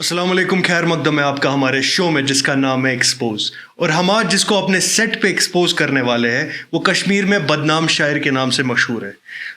السلام علیکم، خیر مقدم ہے آپ کا ہمارے شو میں جس کا نام ہے ایکسپوز. اور ہم آج جس کو اپنے سیٹ پہ ایکسپوز کرنے والے ہیں وہ کشمیر میں بدنام شاعر کے نام سے مشہور ہے.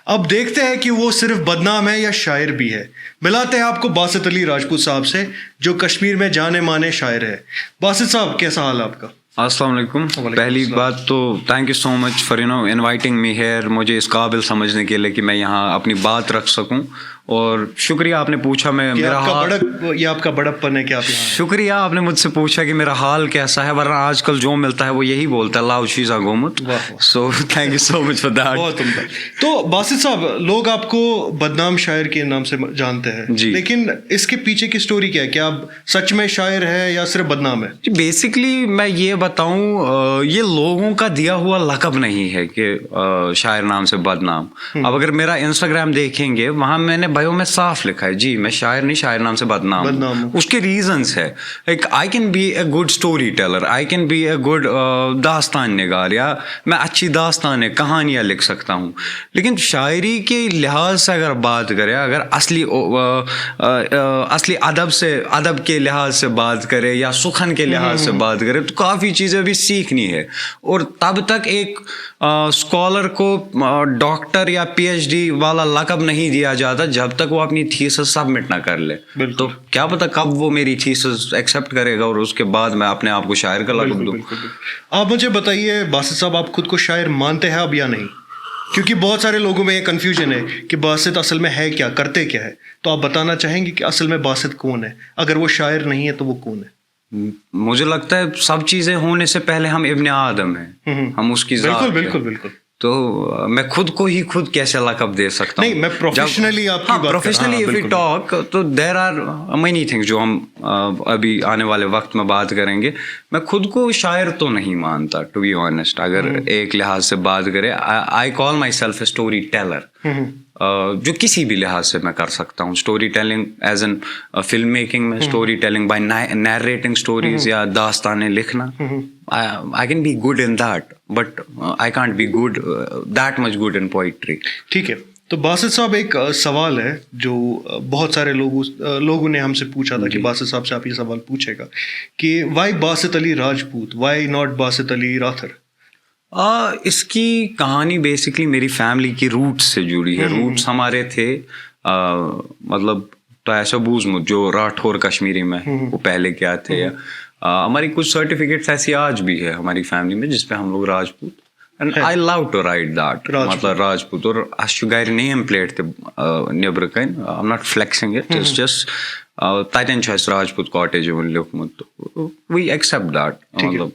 اب دیکھتے ہیں کہ وہ صرف بدنام ہے یا شاعر بھی ہے. ملاتے ہیں آپ کو باسط علی راجپوت صاحب سے جو کشمیر میں جانے مانے شاعر ہے. باسط صاحب کیسا حال ہے آپ کا؟ السلام علیکم. پہلی بات تو thank you so much for inviting me here. مجھے اس قابل سمجھنے کے لیے کہ میں یہاں اپنی بات رکھ سکوں، اور شکریہ آپ نے پوچھا میں میرا حال، یہ آپ کا بڑپن ہے کہ آپ یہاں؟ شکریہ آپ نے مجھ سے پوچھا کہ میرا حال کیسا ہے، ورنہ آج کل جو ملتا ہے وہ یہی بولتا ہے لاؤ چیزا گومت. So thank you so much for that. بہت عمدہ. تو باسط صاحب، لوگ آپ کو بدنام شاعر کے نام سے جانتے ہیں جی، لیکن اس کے پیچھے کی اسٹوری کیا ہے؟ کیا آپ سچ میں شاعر ہے یا صرف بدنام ہے؟ جی بیسکلی میں یہ بتاؤں، یہ لوگوں کا دیا ہوا لقب نہیں ہے کہ شاعر نام سے بدنام. اب اگر میرا انسٹاگرام دیکھیں گے وہاں میں نے بایو میں صاف لکھا ہے جی میں شاعر نہیں، شاعر نام سے بدنام. اس کے ریزنس ہے، like I can be a good storyteller, I can be a good داستان نگار، یا میں اچھی داستانیں کہانیاں لکھ سکتا ہوں. لیکن شاعری کے لحاظ سے اگر بات کریں، اگر اصلی ادب کے لحاظ سے بات کرے یا سخن کے لحاظ سے بات کرے تو کافی چیزیں بھی سیکھنی ہے. اور تب تک ایک اسکالر کو ڈاکٹر یا پی ایچ ڈی والا لقب نہیں دیا جاتا جب تک وہ اپنی تھیسس سبمٹ نہ کر لے. تو کیا پتہ کب وہ میری تھیسس ایکسیپٹ کرے گا اور اس کے بعد میں اپنے آپ کو شاعر کا لقب دوں. آپ مجھے بتائیے باسط صاحب، آپ خود کو شاعر مانتے ہیں اب یا نہیں؟ کیونکہ بہت سارے لوگوں میں یہ کنفیوژن ہے کہ باسط اصل میں ہے کیا، کرتے کیا ہے. تو آپ بتانا چاہیں گے کہ اصل میں باسط کون ہے؟ اگر وہ شاعر نہیں ہے تو وہ کون ہے؟ مجھے لگتا ہے سب چیزیں ہونے سے پہلے ہم ابن آدم ہیں، ہم اس کی ذات. بالکل. تو میں خود کو ہی خود کیسے لقب دے سکتا ہوں؟ نہیں، میں پروفیشنلی آپ کی بات پروفیشنلی اف یو ٹاک تو دیر آر مینی تھنگس جو ہم ابھی آنے والے وقت میں بات کریں گے. میں خود کو شاعر تو نہیں مانتا ٹو بی آنیسٹ. اگر ایک لحاظ سے بات کرے، I call myself a storyteller, جو کسی بھی لحاظ سے میں کر سکتا ہوں. Storytelling as an film making میں، storytelling by narrating stories یا داستانیں لکھنا. I can be good in that, but I can't be good that much good in poetry. ٹھیک ہے. تو باسط صاحب ایک سوال ہے جو بہت سارے لوگوں نے ہم سے پوچھا تھا کہ باسط صاحب سے آپ یہ سوال پوچھے گا کہ why Basit Ali Rajput, why not Basit Ali Rather? اس کی کہانی بیسکلی میری فیملی کی روٹس سے جڑی ہے. روٹس ہمارے تھے مطلب تو ایسا بوزمت جو راٹھور کشمیری میں وہ پہلے کیا تھے. ہماری کچھ سرٹیفکیٹس ایسی آج بھی ہے ہماری فیملی میں جس پہ ہم لوگ Rajput. And I love to write that. مطلب راجپوت اور اَسہِ چھُ گرِ نیم پلیٹ تہِ نیبرٕ کَنۍ. I'm not flexing it. It's just تَتٮ۪ن چھُ اَسہِ راجپوت کاٹیج یِوان لیوکھمُت. We accept that. مطلب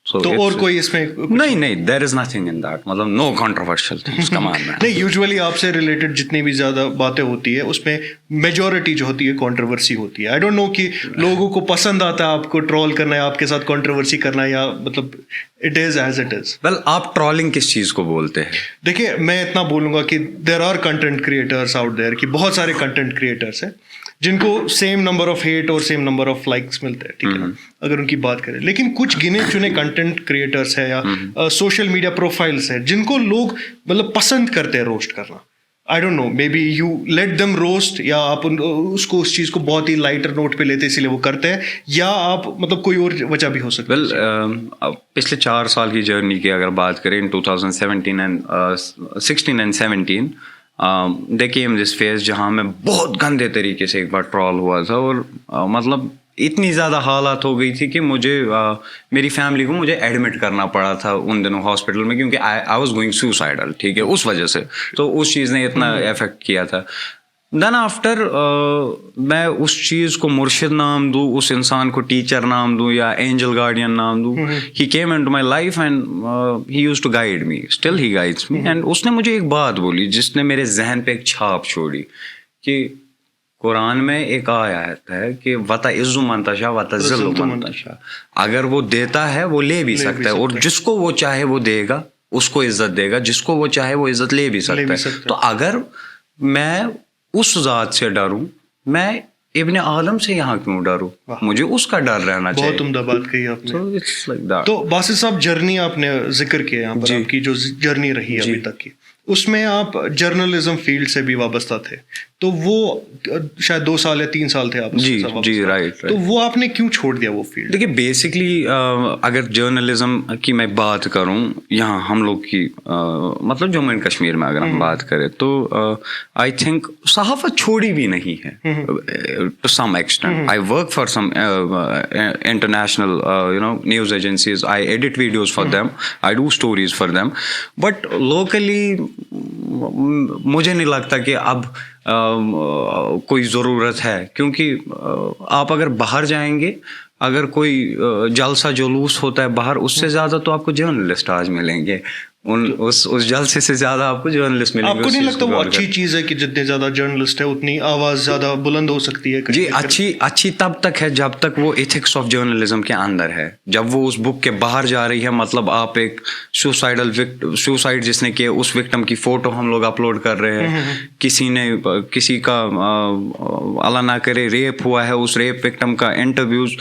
تو اور کوئی اس میں نہیں دیر از نتھنگ ان دیٹ. مطلب نو کنٹروورشل تھنگس. کم آن مین. نہیں، یوزولی آپ سے ریلیٹڈ جتنی بھی زیادہ باتیں ہوتی ہے اس میں میجورٹی جو ہوتی ہے کنٹروورسی ہوتی ہے. آئی ڈونٹ نو کہ لوگوں کو پسند آتا ہے آپ کو ٹرول کرنا ہے، آپ کے ساتھ کنٹروورسی کرنا ہے، یا مطلب it is as it is. Well آپ ٹرولنگ کس چیز کو بولتے ہیں؟ دیکھیے میں اتنا بولوں گا کہ there are content creators out there, کہ بہت سارے کنٹینٹ کریٹرس ہیں جن کو سیم نمبر آف ہیٹ اور سیم نمبر آف لائکس ملتے ہیں، ٹھیک ہے نا، اگر ان کی بات کریں. لیکن کچھ گنے چنے کنٹینٹ کریٹرس ہیں یا سوشل میڈیا پروفائلس ہیں جن کو لوگ مطلب پسند کرتے ہیں روسٹ کرنا. I don't know, maybe you let them roast, یا آپ اس کو اس چیز کو بہت ہی لائٹر نوٹ پہ لیتے اسی لیے وہ کرتے ہیں، یا آپ مطلب کوئی اور وجہ بھی ہو سکتی ہے. ویل پچھلے 4 سال کی جرنی کی اگر بات کریں، 2016 and 17 they came this phase جہاں میں بہت گندے طریقے سے ایک بار ٹرول ہوا تھا. اور مطلب اتنی زیادہ حالات ہو گئی تھی کہ مجھے میری فیملی کو مجھے ایڈمٹ کرنا پڑا تھا ان دنوں ہاسپٹل میں، کیونکہ آئی واز گوئنگ سوسائڈل. ٹھیک ہے، اس وجہ سے تو اس چیز نے اتنا افیکٹ کیا تھا. دین آفٹر میں اس چیز کو مرشد نام دوں، اس انسان کو ٹیچر نام دوں یا اینجل گارڈین نام دوں. He came into my life and he use to guide me, still he guides me. And اس نے مجھے ایک بات بولی جس نے میرے ذہن پہ ایک چھاپ چھوڑی کہ قرآن میں ایک آیت ہے کہ وَتَعِزُّ مَن تَشَاءُ وَتَذِلُّ مَن تَشَاءُ. اگر وہ دیتا ہے وہ لے بھی سکتا ہے، اور جس کو وہ چاہے وہ دے گا، اس کو عزت دے گا، جس کو وہ چاہے وہ عزت لے بھی سکتا ہے. تو اگر میں اس ذات سے ڈروں، میں ابن آدم سے یہاں کیوں ڈروں؟ مجھے اس کا ڈر رہنا چاہیے. بہت عمدہ بات کہی آپ نے. تو باسط صاحب جرنی آپ نے ذکر کیا یہاں پر، آپ کی جو جرنی رہی ابھی تک کی، اس میں آپ جرنلزم فیلڈ سے بھی وابستہ تھے. تو وہ شاید 2 سال یا 3 سال تھے آپ. جی رائٹ. تو وہ آپ نے کیوں چھوڑ دیا وہ فیلڈ؟ دیکھیے بیسکلی اگر جرنلزم کی میں بات کروں یہاں ہم لوگ کی مطلب جموں اینڈ کشمیر میں اگر ہم بات کریں تو آئی تھنک صحافت چھوڑی بھی نہیں ہے to some extent. I work for some international news agencies. I edit videos for them. I do stories for them. But locally مجھے نہیں لگتا کہ اب کوئی ضرورت ہے, کیونکہ آپ اگر باہر جائیں گے, اگر کوئی جلسہ جلوس ہوتا ہے باہر, اس سے زیادہ تو آپ کو جرنلسٹ آج ملیں گے. اس جلسے سے زیادہ آپ کو جرنلسٹ ملیں گے. آپ کو نہیں لگتا وہ اچھی چیز ہے کہ جتنے زیادہ جرنلسٹ ہے اتنی آواز زیادہ بلند ہو سکتی ہے؟ جی اچھی تب تک ہے جب تک وہ ایتھکس آف جرنلزم کے اندر ہے. جب وہ اس بک کے باہر جا رہی ہے, مطلب آپ ایک سوسائڈ جس نے کیا اس وکٹم کی فوٹو ہم لوگ اپلوڈ کر رہے ہیں, کسی کا اللہ نہ کرے ریپ ہوا ہے, اس ریپ وکٹم کا انٹرویوز,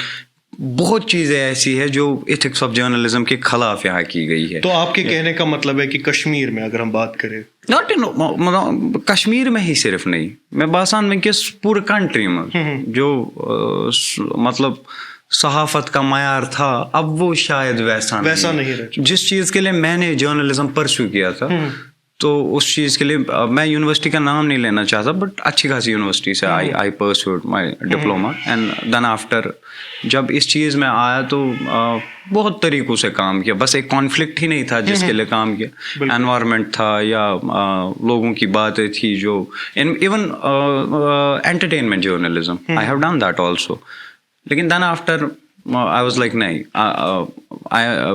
بہت چیزیں ایسی ہے جو ایتھکس آف جرنلزم کے خلاف یہاں کی گئی ہے. تو آپ کے کہنے کا مطلب ہے کہ کشمیر میں اگر ہم بات کریں, کشمیر میں ہی صرف نہیں, میں باسان میں کہ پورے کنٹری میں جو مطلب صحافت کا معیار تھا اب وہ شاید ویسا نہیں رہا. جس چیز کے لیے میں نے جرنلزم پرسو کیا تھا تو اس چیز کے لیے میں یونیورسٹی کا نام نہیں لینا چاہتا, بٹ اچھی خاصی یونیورسٹی سے I pursued my diploma. And then after جب اس چیز میں آیا تو بہت طریقوں سے کام کیا. بس ایک کانفلکٹ ہی نہیں تھا جس کے لیے کام کیا, انوائرمنٹ تھا یا لوگوں کی باتیں تھی جو even entertainment journalism, I have done that also. لیکن then after I was like نہیں,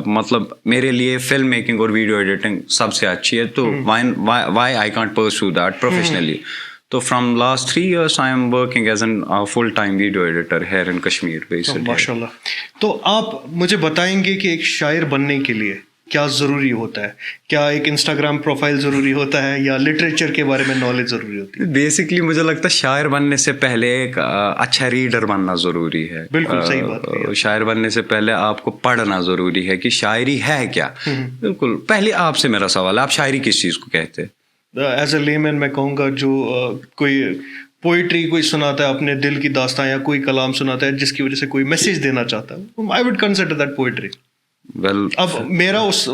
مطلب میرے لیے فلم میکنگ اور ویڈیو ایڈیٹنگ سب سے اچھی ہے, تو why I can't pursue that professionally. تو from last 3 years I am working as an full time video editor here in Kashmir. ماشاء اللہ. تو آپ مجھے بتائیں گے کہ ایک شاعر بننے کے لیے کیا ضروری ہوتا ہے؟ کیا ایک انسٹاگرام پروفائل ضروری ہوتا ہے یا لٹریچر کے بارے میں نالج ضروری ہوتی ہے؟ بیسکلی مجھے لگتا ہے شاعر بننے سے پہلے ایک اچھا ریڈر بننا ضروری ہے. بالکل صحیح بات. شاعر بننے سے پہلے آپ کو پڑھنا ضروری ہے کہ شاعری ہے کیا. بالکل. پہلے آپ سے میرا سوال ہے, آپ شاعری کس چیز کو کہتے ہیں؟ ایز اے لے مین میں کہوں گا جو کوئی پوئٹری کوئی سناتا ہے, اپنے دل کی داستان یا کوئی کلام سناتا ہے جس کی وجہ سے کوئی میسج دینا چاہتا ہے, I would consider that poetry. اب میرا اس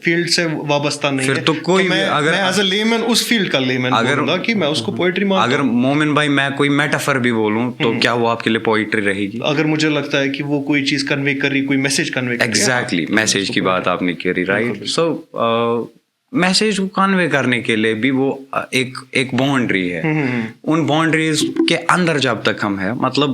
فیلڈ سے وابستہ نہیں ہے, تو کوئی میں ایز اے لے مین اس فیلڈ کا لے مین بولوں گا کہ میں اس کو پوئٹری مانتا ہوں. اگر مومن بھائی میں کوئی میٹافر بھی بولوں تو کیا وہ آپ کے لیے پوئٹری رہے گی؟ اگر مجھے لگتا ہے کہ وہ کوئی چیز کنوے کر رہی, کوئی میسج کنوے کر رہی. ایگزیکٹلی میسج کی بات آپ نے کری, رائٹ. سو میسیج کو کنوے کرنے کے لیے بھی وہ ایک باؤنڈری ہے. ان باؤنڈریز کے اندر جب تک ہم ہیں, مطلب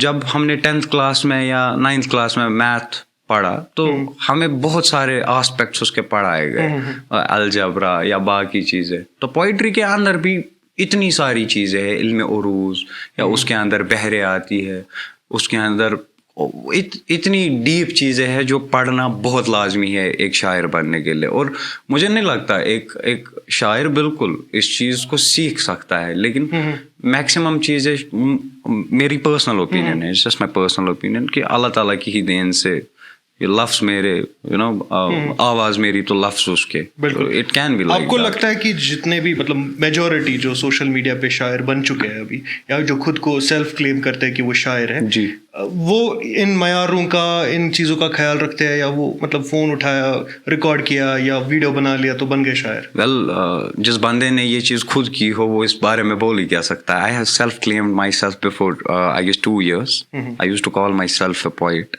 جب ہم نے 10th کلاس میں یا 9th کلاس میں میتھ پڑھا تو ہمیں بہت سارے آسپیکٹس اس کے پڑھائے گئے, الجبرا یا باقی چیزیں. تو پوئٹری کے اندر بھی اتنی ساری چیزیں ہیں, علم عروض یا اس کے اندر بحریں آتی ہے, اس کے اندر اتنی ڈیپ چیزیں ہیں جو پڑھنا بہت لازمی ہے ایک شاعر بننے کے لیے. اور مجھے نہیں لگتا ایک شاعر بالکل اس چیز کو سیکھ سکتا ہے, لیکن میکسیمم چیزیں میری پرسنل اوپینین ہے, جسٹ مائی پرسنل اوپینین, کہ اللہ تعالیٰ کی ہی دین سے یہ لفظ میرے آواز میری تو لفظ اس کے. It can be like. آپ کو لگتا ہے کہ جتنے بھی مطلب میجورٹی جو سوشل میڈیا پہ شاعر بن چکے ہیں ابھی, یا جو خود کو سیلف کلیم کرتے ہیں کہ وہ شاعر ہیں, جی, وہ ان معیاروں کا, ان چیزوں کا خیال رکھتے ہیں, یا وہ مطلب فون اٹھایا, ریکارڈ کیا یا ویڈیو بنا لیا تو بن گئے شاعر؟ ویل جس بندے نے یہ چیز خود کی ہو وہ اس بارے میں بول ہی کیا سکتا ہے. I have self claimed myself before I guess 2 years. I used to call myself a poet.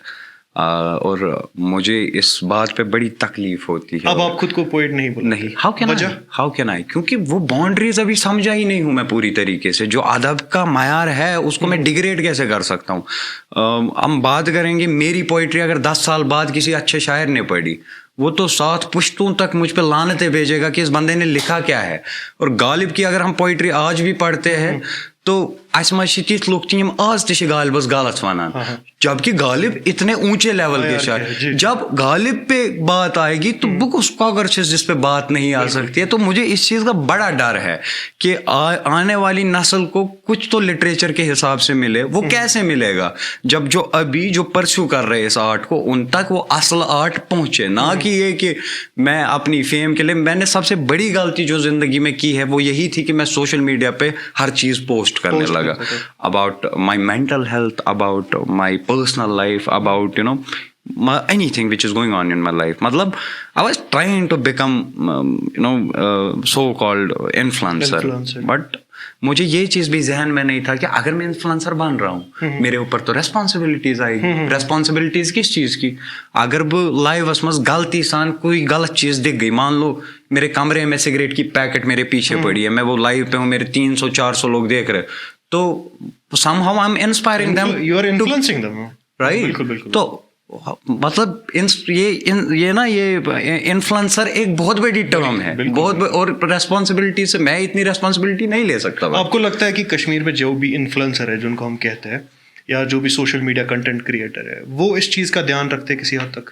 اور مجھے اس بات پہ بڑی تکلیف ہوتی ہے. اب آپ خود کو پوئٹ نہیں بولتے؟ نہیں. ہاؤ کین آئی کیونکہ وہ باؤنڈریز ابھی سمجھا ہی نہیں ہوں میں پوری طریقے سے. جو ادب کا معیار ہے اس کو میں ڈیگریڈ کیسے کر سکتا ہوں؟ ہم بات کریں گے میری پوئٹری اگر 10 سال بعد کسی اچھے شاعر نے پڑھی, وہ تو 7 پشتوں تک مجھ پہ لعنتیں بھیجے گا کہ اس بندے نے لکھا کیا ہے. اور غالب کی اگر ہم پوئٹری آج بھی پڑھتے ہیں تو اس مز چھِ تِتھۍ لُکھ تہِ یِم آز تہِ چھِ غالبس غلط ونان جبکہ غالب اتنے اونچے لیول کے شاعر. جب غالب پہ بات آئے گی تو بک اس کاغر جس پہ بات نہیں آ سکتی ہے. تو مجھے اس چیز کا بڑا ڈر ہے کہ آنے والی نسل کو کچھ تو لٹریچر کے حساب سے ملے. وہ کیسے ملے گا جب جو ابھی جو پرسیو کر رہے اس آرٹ کو ان تک وہ اصل آرٹ پہنچے, نہ کہ یہ کہ میں اپنی فیم کے لیے. میں نے سب سے بڑی غلطی جو زندگی میں کی ہے وہ یہی تھی کہ میں سوشل میڈیا پہ ہر چیز پوسٹ کرنے لگا about my mental health, about my personal life, about anything which is going on in my life. matlab I was trying to become so called influencer. But مجھے یہ چیز بھی ذہن میں نہیں تھا کہ اگر میں انفلوئنسر بن رہا ہوں میرے اوپر تو ریسپانسبلٹیز آئے گی. ریسپانسبلٹیز کس چیز کی؟ اگر بہ لائیوس مز غلطی سان کوئی غلط چیز دکھ گئی, مان لو میرے کمرے میں سگریٹ کی پیکٹ میرے پیچھے پڑی ہے, میں وہ لائیو پہ ہوں, میرے 300-400 لوگ دیکھ رہے, تو somehow I'm inspiring them. You are influencing them. Right. تو مطلب یہ نا یہ انفلوئنسر ایک بہت بڑی ٹرم ہے, بہت اور ریسپانسبلٹی سے میں اتنی ریسپانسبلٹی نہیں لے سکتا. آپ کو لگتا ہے کہ کشمیر میں جو بھی انفلوئنسر ہے جن کو ہم کہتے ہیں یا جو بھی سوشل میڈیا کنٹینٹ کریٹر ہے وہ اس چیز کا دھیان رکھتے ہیں کسی حد تک,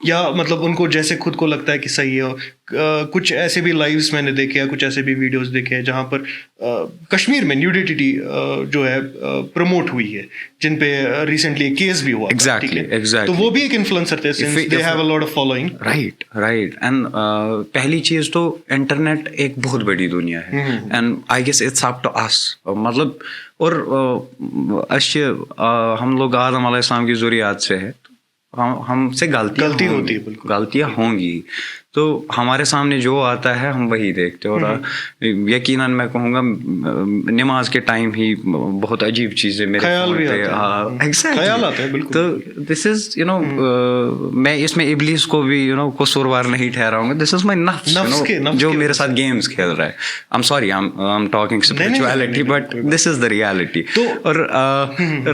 یا مطلب ان کو جیسے خود کو لگتا ہے کہ صحیح ہے؟ کچھ ایسے بھی لائیوز میں نے دیکھے ہیں, کچھ ایسے بھی ویڈیوز دیکھے ہیں جہاں پر کشمیر میں نیوڈیٹی جو ہے پروموٹ ہوئی ہے, جن پہ ریسنٹلی کیس بھی ہوا. Exactly. تو وہ بھی ایک انفلوئنسر تھے, they have a lot of following. Right. And پہلی چیز تو انٹرنیٹ ایک بہت بڑی دنیا ہے, and I guess it's up to us. مطلب اور ہم لوگ آدم علیہ السلام کی ذریات سے ہے, ہم سے غلطی ہوتی ہے, غلطیاں ہوں گی. تو ہمارے سامنے جو آتا ہے ہم وہی دیکھتے ہیں. اور یقیناً میں کہوں گا نماز کے ٹائم ہی بہت عجیب چیزیں میرے خیال آتے ہیں. تو دس از میں اس میں ابلیس کو بھی قصوروار نہیں ٹھہراؤں گا. دس از مائی نفس جو میرے ساتھ گیمز کھیل رہا ہے. I'm sorry, I'm talking spirituality, but this is the reality. اور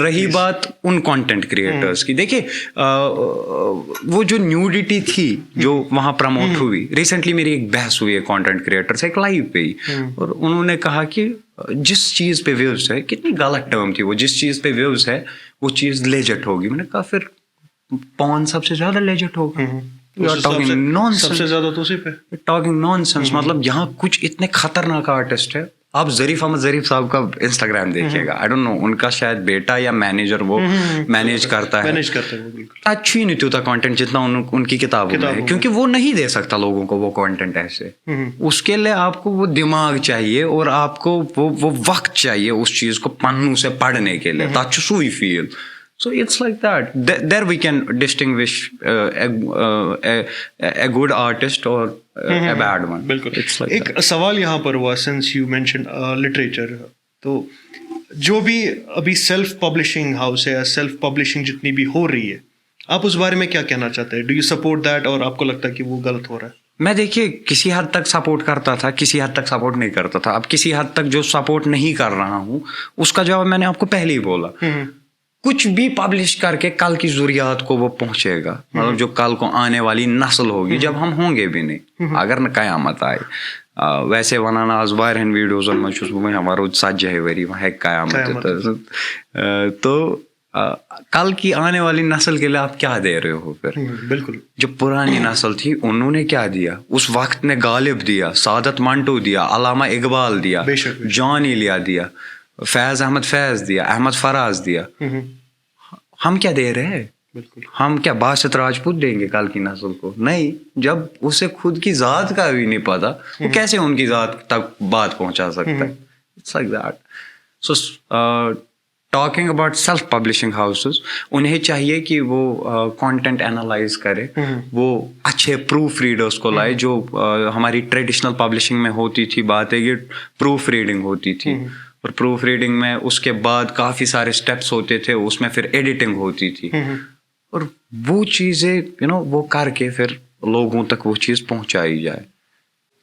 رہی بات ان کانٹینٹ کریٹرس کی, دیکھیے وہ جو نیوڈیٹی تھی جو وہاں پروموٹ ہوئی, ریسنٹلی میری ایک بحث ہوئی ہے کانٹینٹ کریٹر سے ایک لائیو پہ ہی, اور انہوں نے کہا کہ جس چیز پہ ویوز ہے, کتنی غلط ٹرم تھی وہ, جس چیز پہ ویوز ہے وہ چیز لیجٹ ہوگی. میں نے کہا پھر پون سب سے زیادہ لیجٹ ہوگا. Talking naan sense. مطلب یہاں کچھ اتنے خطرناک آرٹسٹ ہے. آپ ظریف احمد ظریف صاحب کا انسٹاگرام دیکھیے گا, آئی ڈونٹ نو ان کا شاید بیٹا یا مینیجر وہ مینیج کرتا ہے. اچھی نہیں ہوتا کانٹینٹ جتنا ان کی کتابوں میں ہے, کیونکہ وہ نہیں دے سکتا لوگوں کو وہ کانٹینٹ ایسے. اس کے لیے آپ کو وہ دماغ چاہیے اور آپ کو وہ وقت چاہیے اس چیز کو پنوں سے پڑھنے کے لیے, تاکہ سوئی فیل. So it's like that. There we can distinguish a good artist or a bad one. بالکل. ایک سوال یہاں پر ہوا, since you mentioned literature, تو جو بھی ابھی سیلف پبلشنگ ہاؤس ہے, سیلف پبلشنگ جتنی بھی ہو رہی ہے, آپ اس بارے میں کیا کہنا چاہتے ہیں؟ ڈو یو سپورٹ دیٹ, اور آپ کو لگتا ہے کہ وہ غلط ہو رہا ہے؟ میں دیکھیے کسی حد تک سپورٹ کرتا تھا, کسی حد تک سپورٹ نہیں کرتا تھا. اب کسی حد تک جو سپورٹ نہیں کر رہا ہوں اس کا جواب میں نے آپ کو پہلے ہی بولا. کچھ بھی پبلش کر کے کل کی ضروریات کو وہ پہنچے گا, مطلب جو کل کو آنے والی نسل ہوگی, جب ہم ہوں گے بھی نہیں, اگر نہ قیامت آئے. ویسے ونان آز واریاہن ویڈیوزن منٛز چھُس بہٕ وۄنۍ روٗد 40 ؤری وۄنۍ ہیٚکہِ قیامت تہِ. تو کل کی آنے والی نسل کے لیے آپ کیا دے رہے ہو پھر؟ بالکل. جو پرانی نسل تھی انہوں نے کیا دیا, اس وقت نے غالب دیا, سعادت منٹو دیا, علامہ اقبال دیا, جان ایلیا دیا, فیض احمد فیض دیا, احمد فراز دیا. ہم کیا دے رہے ہیں؟ ہم کیا باسط راجپوت دیں گے کل کی نسل کو؟ نہیں. جب اسے خود کی ذات کا بھی نہیں پتا, وہ کیسے ان کی ذات تک بات پہنچا سکتا ہے؟ It's like that. So talking about self publishing houses, انہیں چاہیے کہ وہ کانٹینٹ انالائز کرے, وہ اچھے پروف ریڈرس کو لائے. جو ہماری ٹریڈیشنل پبلشنگ میں ہوتی تھی بات ہے کہ پروف ریڈنگ ہوتی تھی, اور پروف ریڈنگ میں اس کے بعد کافی سارے اسٹیپس ہوتے تھے, اس میں پھر ایڈیٹنگ ہوتی تھی, اور وہ چیزیں وہ کر کے پھر لوگوں تک وہ چیز پہنچائی جائے.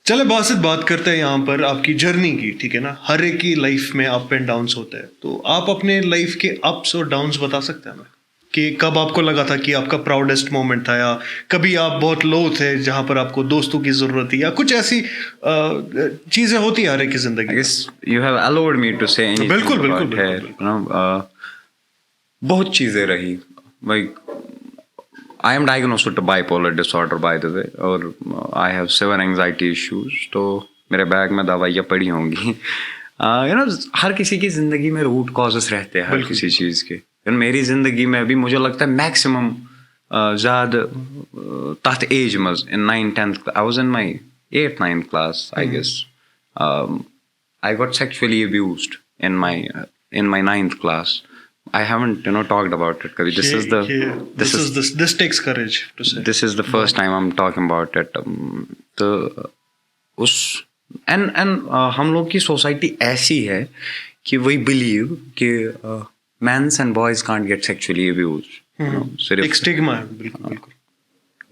چلے باسط بات کرتے ہیں یہاں پر آپ کی جرنی کی, ٹھیک ہے نا. ہر ایک کی لائف میں اپ اینڈ ڈاؤنس ہوتے ہیں, تو آپ اپنے لائف کے اپس اور ڈاؤنس بتا سکتے ہیں ہمیں کہ کب آپ کو لگا تھا کہ آپ کا پراؤڈسٹ مومنٹ تھا, یا کبھی آپ بہت لو تھے جہاں پر آپ کو دوستوں کی ضرورت تھی, یا کچھ ایسی چیزیں ہوتی ہیں ہر ایک کی زندگی. You have allowed me to say anything. بالکل about بالکل it. بہت چیزیں رہی. Like I am diagnosed with a bipolar disorder, by the way, اور I have severe anxiety issues. تو میرے بیگ میں دوائیاں پڑی ہوں گی. ہر کسی کی زندگی میں روٹ کازز رہتے ہیں ہر کسی چیز کے. میری زندگی میں بھی مجھے لگتا ہے میکسیمم زیادہ تحت ایج مز in 9th-10th I was in my 8th-9th class, I guess. I got sexually abused in my 9th class. I haven't talked about it. This takes courage to say. This is the first time I'm talking about it. تو اس and ہم لوگ کی society ایسی ہے کہ وہی believe کہ men's and boys can't get sexually abused. ایک اسٹگما ہے. بالکل بالکل.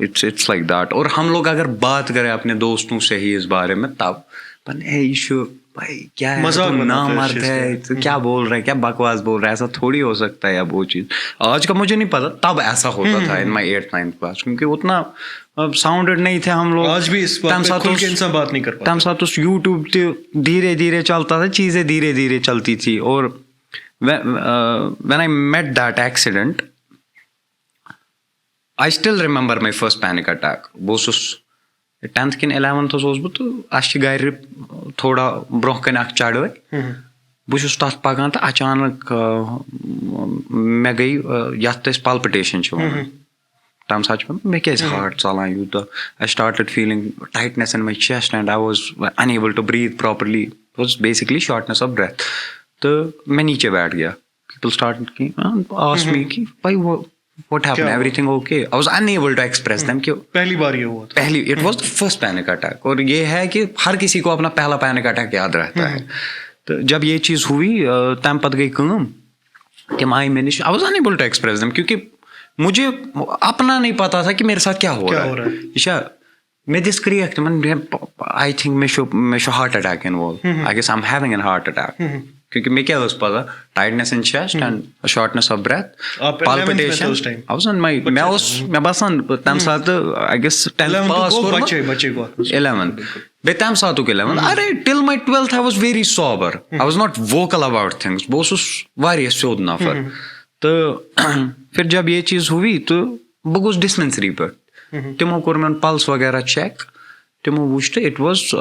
It's like that. اور ہم لوگ اگر بات کریں اپنے دوستوں سے ہی اس بارے میں تب ایشو بھائی کیا ہے, تو نامرد ہے, تو کیا بول رہے ہیں, کیا بکواس بول رہے ہیں, ایسا تھوڑی ہو سکتا ہے. یا وہ چیز آج کا مجھے نہیں پتا, تب ایسا ہوتا تھا in my 8th-9th class, کیونکہ اتنا ساؤنڈڈ نہیں تھے ہم لوگ. آج بھی اس بات پہ کھل کے انسان بات نہیں کر پاتا. تم ساتھ اس یوٹیوب دھیرے دھیرے چلتا تھا, چیزیں دھیرے دھیرے چلتی تھی. اور when I met that accident, I still remember my first panic attack. بہٕ اوسُس 10th کِنہٕ 11th اوسُس بہٕ, تہٕ اَسہِ چھِ گرِ تھوڑا برونٛہہ کَنہِ اکھ چڑٲے. بہٕ چھُس تَتھ پَکان تہٕ اچانک مےٚ گٔے یَتھ أسۍ پلپِٹیشن چھِ وَنان, تَمہِ ساتہٕ چھُ مےٚ کیازِ ہارٹ ژَلان یوٗتاہ. I started feeling tightness in my chest and I was unable to breathe properly. It was basically shortness of breath. تہٕ مےٚ نیچے بیٹھ گیا. People started ask me کہ بھائی what happened, everything okay? I was unable to express them. کہ پہلی بار یہ ہوا تھا. it was the first panic attack. اور یہ ہے کہ ہر کسی کو اپنا پہلا پینک اٹیک یاد رہتا ہے. تو جب یہ چیز ہوئی تمہِ پتہٕ گئی کٲم, تِم آئی مےٚ نِش. I was unable to express them کیونکہ مجھے اپنا نہیں پتا تھا کہ میرے ساتھ کیا ہو رہا ہے. یہ چھا مےٚ دِژ کرٛیک تِمن, I think مےٚ چھُ heart attack involved. I guess I'm having a heart attack. کیونکہ مےٚ کیٛاہ ٲس پتا, tightness in chest and shortness of breath, palpitation. I was on my مےٚ باسان تَمہِ ساتہٕ I guess 10th pass کوٚرمُت, 11th بیٚیہِ تَمہِ ساتُک 11th. Array till my 12th I was very sober. I was not vocal about things. بہٕ اوسُس واریاہ سیوٚد نفر. تہٕ پھر جب یہ چیز ہوئی تو بہٕ گوٚوُس ڈِسپینسری پٮ۪ٹھ. تِمو کوٚر مےٚ پلس وغیرہ چیک. تِمو وٕچھ تہٕ اٹ واز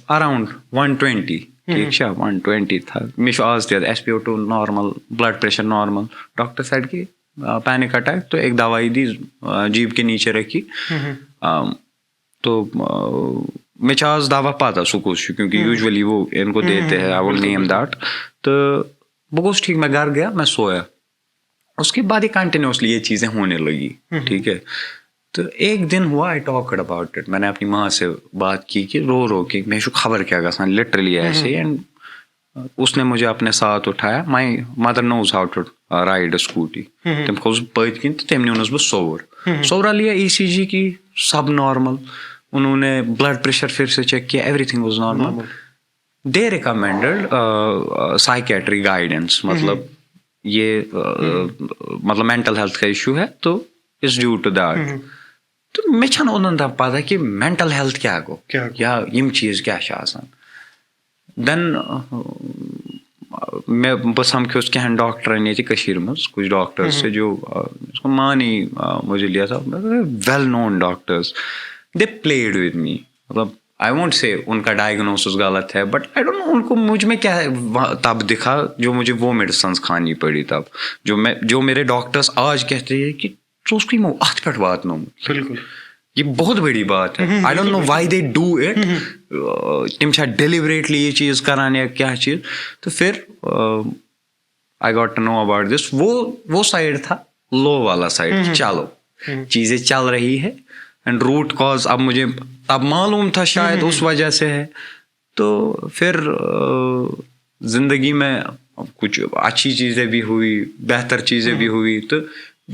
اراوُنڈ 120. ٹھیٖک چھا 120 تھا. مےٚ چھُ آز تہِ SpO2 normal, blood pressure normal. Doctor said کہ پینک اٹیک, تو ایک دوائی دی جیب کے نیچے رکھی. تو مےٚ چھُ آز دوا پتہ سُہ کُس چھُ, کیونکہ یوٗجولی وہ ان کو دیتے ہیں, I will name that. تو بہٕ گوٚوُس ٹھیک, میں گھر گیا, میں سویا. اس کے بعد یہ کنٹینیوسلی یہ چیزیں ہونے لگی. ٹھیک ہے. تو ایک دن ہوا I talked about it. میں نے اپنی ماں سے بات کی کہ رو کے مےٚ چھُ خبر کیا گژھان, لٹرلی ایسے. اینڈ اس نے مجھے اپنے ساتھ اٹھایا. My mother knows how to ride a scooty. تم کھوٚس بہٕ پٔتۍ کِنۍ تہٕ تٔمۍ نیونَس بہٕ صور. صورا لیا ECG کی, سب نارمل. انہوں نے بلڈ پریشر پھر سے چیک کیا, every thing was normal. They recommended psychiatry guidance. مطلب یہ مطلب مینٹل ہیلتھ کا ایشو ہے, تو از ڈیو ٹو دیٹ. تو مےٚ چھَنہٕ اوٚنن تام پتہ کہ مینٹل ہیلتھ کیا گوٚو, یا یِم چیٖز کیاہ چھِ آسان. دین بہٕ سمکھیوس کینٛہن ڈاکٹرن ییٚتہِ کٔشیٖرِ منٛز, کچھ ڈاکٹرس سے جو اس کو مانی مجھے لیا تھا, well known doctors. They pleaded with me. مطلب آئی وونٹ سے ان کا ڈائگنوسس غلط ہے, بٹ آئی ڈونٹ نو ان کو مجھ میں کیا تب دکھا جو مجھے وہ میڈیسنس کھانی پڑی تب. جو میرے ڈاکٹرس آج کہتے ہیں کہ ژٕ اوسکھ یِمو اتھ پٮ۪ٹھ واتنومُت. بالکل یہ بہت بڑی بات ہے. I don't know why they do it. تم چھا ڈیلیبریٹلی یہ چیز کران یا کیا چیز. تو پھر I got to know about this. وہ سائڈ تھا لو والا سائڈ. چلو چیزیں چل رہی ہے, اینڈ روٹ کاز اب مجھے اب معلوم تھا شاید اس وجہ سے ہے. تو پھر زندگی میں کچھ اچھی چیزیں بھی ہوئی, بہتر چیزیں بھی ہوئی. تو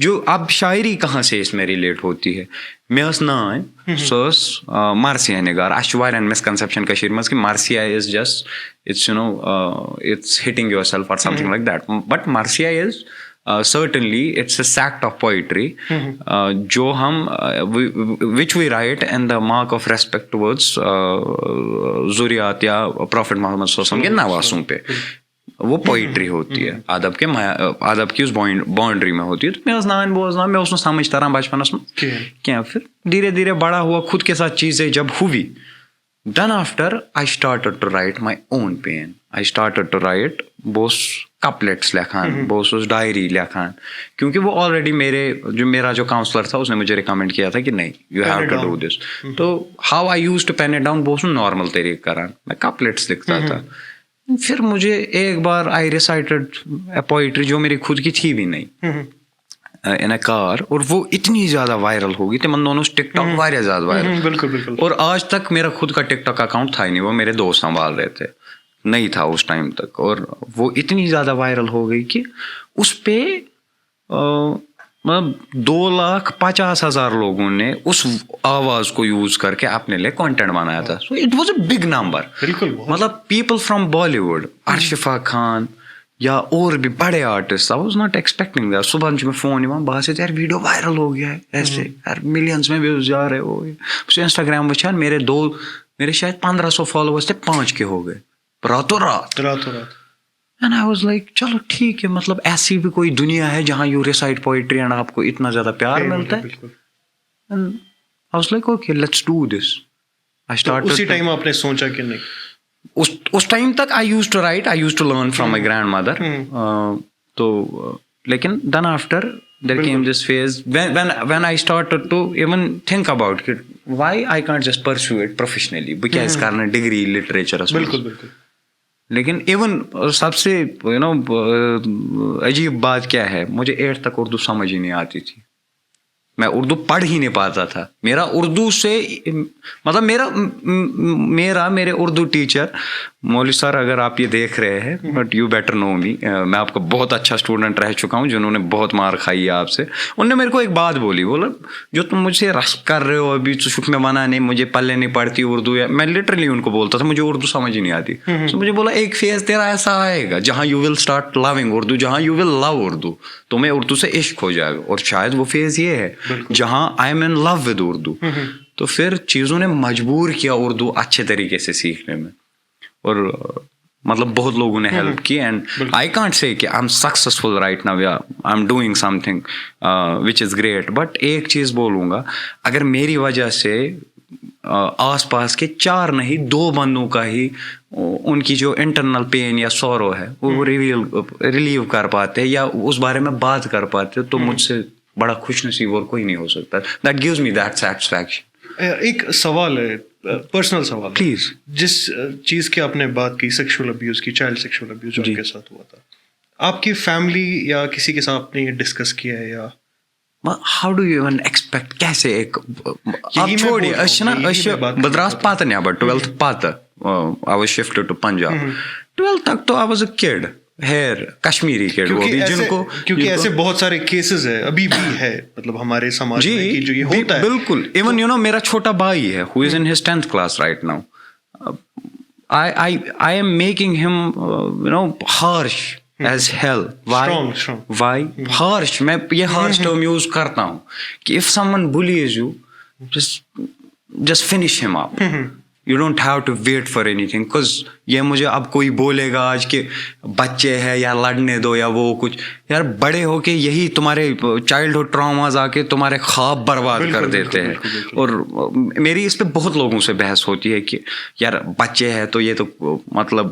جو اب شاعری کہاں سے اس میں ریلیٹ ہوتی ہے. مےٚ ٲس نانۍ, سۄ ٲس مرثیہ نِگار. اَسہِ چھُ واریاہ مِسکَنسیپشن کٔشیٖرِ منٛز کہِ مرثیہ is just it's it's hitting yourself or something like that. But مرثیہ is certainly it's a sect of poetry جو ہم which we write in the mark of respect towards ذریات یا پروفٹ محمد صلی اللہ علیہ وسلم کے نواسوں پہ. وہ پوئٹری ہوتی ہے ادب کی اس باؤنڈری میں ہوتی ہے. تو میں نان بوزنا میں اس سمجھتا رہا بچپنس میں کیا. پھر دھیرے دھیرے بڑا ہوا خود کے ساتھ چیزیں جب ہوئی. Then after I started to write my own pain. I started to write بہت کپلیٹس لکھان بہت ڈائری لکھان کیونکہ وہ آلریڈی میرا جو کاؤنسلر تھا اس نے مجھے ریکمینڈ کیا تھا کہ نہیں you have to do this. تو how I use to pen it down بہت نارمل طریقے کران میں کپلیٹس لکھتا تھا. پھر مجھے ایک بار آئی ریسائٹڈ اے پوئٹری جو میری خود کی تھی بھی نہیں ان اے کار اور وہ اتنی زیادہ وائرل ہوگی تمن دونوں ٹک ٹاک واریاہ زیادہ وائرل. بالکل. اور آج تک میرا خود کا ٹک ٹاک اکاؤنٹ تھا ہی نہیں, وہ میرے دوست سنبھال رہے تھے, نہیں تھا اس ٹائم تک. اور وہ اتنی زیادہ وائرل ہو گئی کہ اس پہ مطلب 250,000 لوگوں نے اس آواز کو یوز کر کے اپنے لیے کانٹینٹ بنایا تھا. So it was a big number. مطلب people from Bollywood, Arishfa Khan یا اور بھی بڑے artist. I was not expecting that. صبح مجھے فون یوان بہت یار ویڈیو وائرل ہو گیا ہے ایسے یار ملینس میں ویوز جا رہے ہو. مجھے انسٹاگرام وچھان میرے شاید 1500 فالوورس تھے 5 کے ہو گئے راتوں رات. اینڈ آئی واز لائک چلو ٹھیک ہے, مطلب ایسی بھی کوئی دنیا ہے جہاں یو ریسائٹ پوئٹری اینڈ آپ کو اتنا زیادہ پیار ملتا ہے. And I was like okay let's do this. I start. اسی ٹائم آپ نے سوچا کہ نہیں اس ٹائم تک I use to write, I use to learn from my grandmother. تو لیکن then after there came this phase when I started to even think about it, why I can't just pursue it professionally. بکیاز کرنا degree literatures. بالکل. لیکن even سب سے عجیب بات کیا ہے, مجھے 8 تک اردو سمجھ ہی نہیں آتی تھی. میں اردو پڑھ ہی نہیں پاتا تھا. میرا اردو سے مطلب میرے اردو ٹیچر مولوی سر, اگر آپ یہ دیکھ رہے ہیں بٹ یو بیٹر نو می, میں آپ کا بہت اچھا اسٹوڈنٹ رہ چکا ہوں جنہوں نے بہت مار کھائی ہے آپ سے. انہوں نے میرے کو ایک بات بولا جو تم مجھ سے رسم کر رہے ہو ابھی شک میں بنا نہیں, مجھے پلے نہیں پڑتی اردو. یا میں لٹرلی ان کو بولتا تھا مجھے اردو سمجھ ہی نہیں آتی. تو مجھے بولا ایک فیز تیرا ایسا آئے گا جہاں یو ول اسٹارٹ لونگ اردو, جہاں یو ول لو اردو, تمہیں اردو سے عشق ہو جائے گا. اور شاید وہ فیز یہ ہے جہاں I am in love with Urdu. تو پھر چیزوں نے مجبور کیا اردو اچھے طریقے سے سیکھنے میں, اور مطلب بہت لوگوں نے ہیلپ کی. اینڈ آئی کانٹ سے کہ I am successful right now یا I am doing something which is great. But ایک چیز بولوں گا, اگر میری وجہ سے آس پاس کے 4 نہیں 2 بندوں کا ہی ان کی جو انٹرنل پین یا سورو ہے وہ ریلیو کر پاتے یا اس بارے میں بات کر پاتے, تو مجھ سے بڑا خوش نصیب اور کوئی نہیں ہو سکتا. That gives me that satisfaction. ایک سوال ہے, پرسنل سوال پلیز. جس چیز کی آپ نے بات کی سیکشول ابیوز کی, چائلڈ سیکشول ابیوز جو آپ کے ساتھ ہوا تھا, آپ کی فیملی یا کسی کے ساتھ آپ نے یہ ڈسکس کیا ہے یا how do you even expect کیسے ایک آپ چھوڑیے بدراس پتہ نیبر 12th پتہ I was shifted to Punjab. 12th تک تو آئی واز اے کڈ ہیر کشمیری کڈ, وہ بھی جن کو کیونکہ ایسے بہت سارے کیسز ہے ابھی بھی ہے مطلب ہمارے سماج میں کہ جو یہ ہوتا ہے. بالکل. ایون یو نو میرا چھوٹا بھائی ہے who is in his 10th class right now. I am making him harsh as hell. Why harsh? میں یہ harsh term use کرتا ہوں کہ if someone bullies you just finish him up. You don't have to wait for anything, because یہ مجھے اب کوئی بولے گا آج کہ بچے ہیں یا لڑنے دو یا وہ کچھ, یار بڑے ہو کے یہی تمہارے چائلڈہڈ ٹراماز آ کے تمہارے خواب برباد کر دیتے ہیں. اور میری اس پہ بہت لوگوں سے بحث ہوتی ہے کہ یار بچے ہیں تو یہ تو مطلب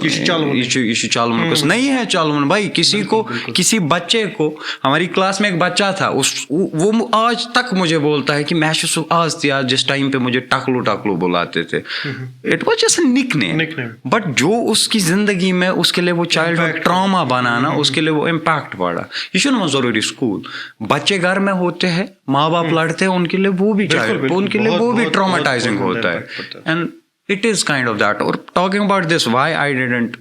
چالمن کچھ نہیں ہے. چالمن بھائی کسی کو کسی بچے کو, ہماری کلاس میں ایک بچہ تھا وہ آج تک مجھے بولتا ہے کہ میں آج تھا جس ٹائم پہ مجھے ٹکلو بلاتے تھے. اٹ واز جسٹ اے نک نیم, بٹ جو اس کی زندگی میں اس کے لیے وہ چائلڈہڈ ٹراما بنانا, اس کے لیے وہ امپیکٹ پڑا. یہ شنو ضروری اسکول بچے گھر میں ہوتے ہیں, ماں باپ لڑتے ہیں, ان کے لیے وہ بھی چائلڈ, ان کے لیے وہ بھی ٹرامیٹائزنگ ہوتا ہے. And it is kind of that. Or talking about this, why I didn't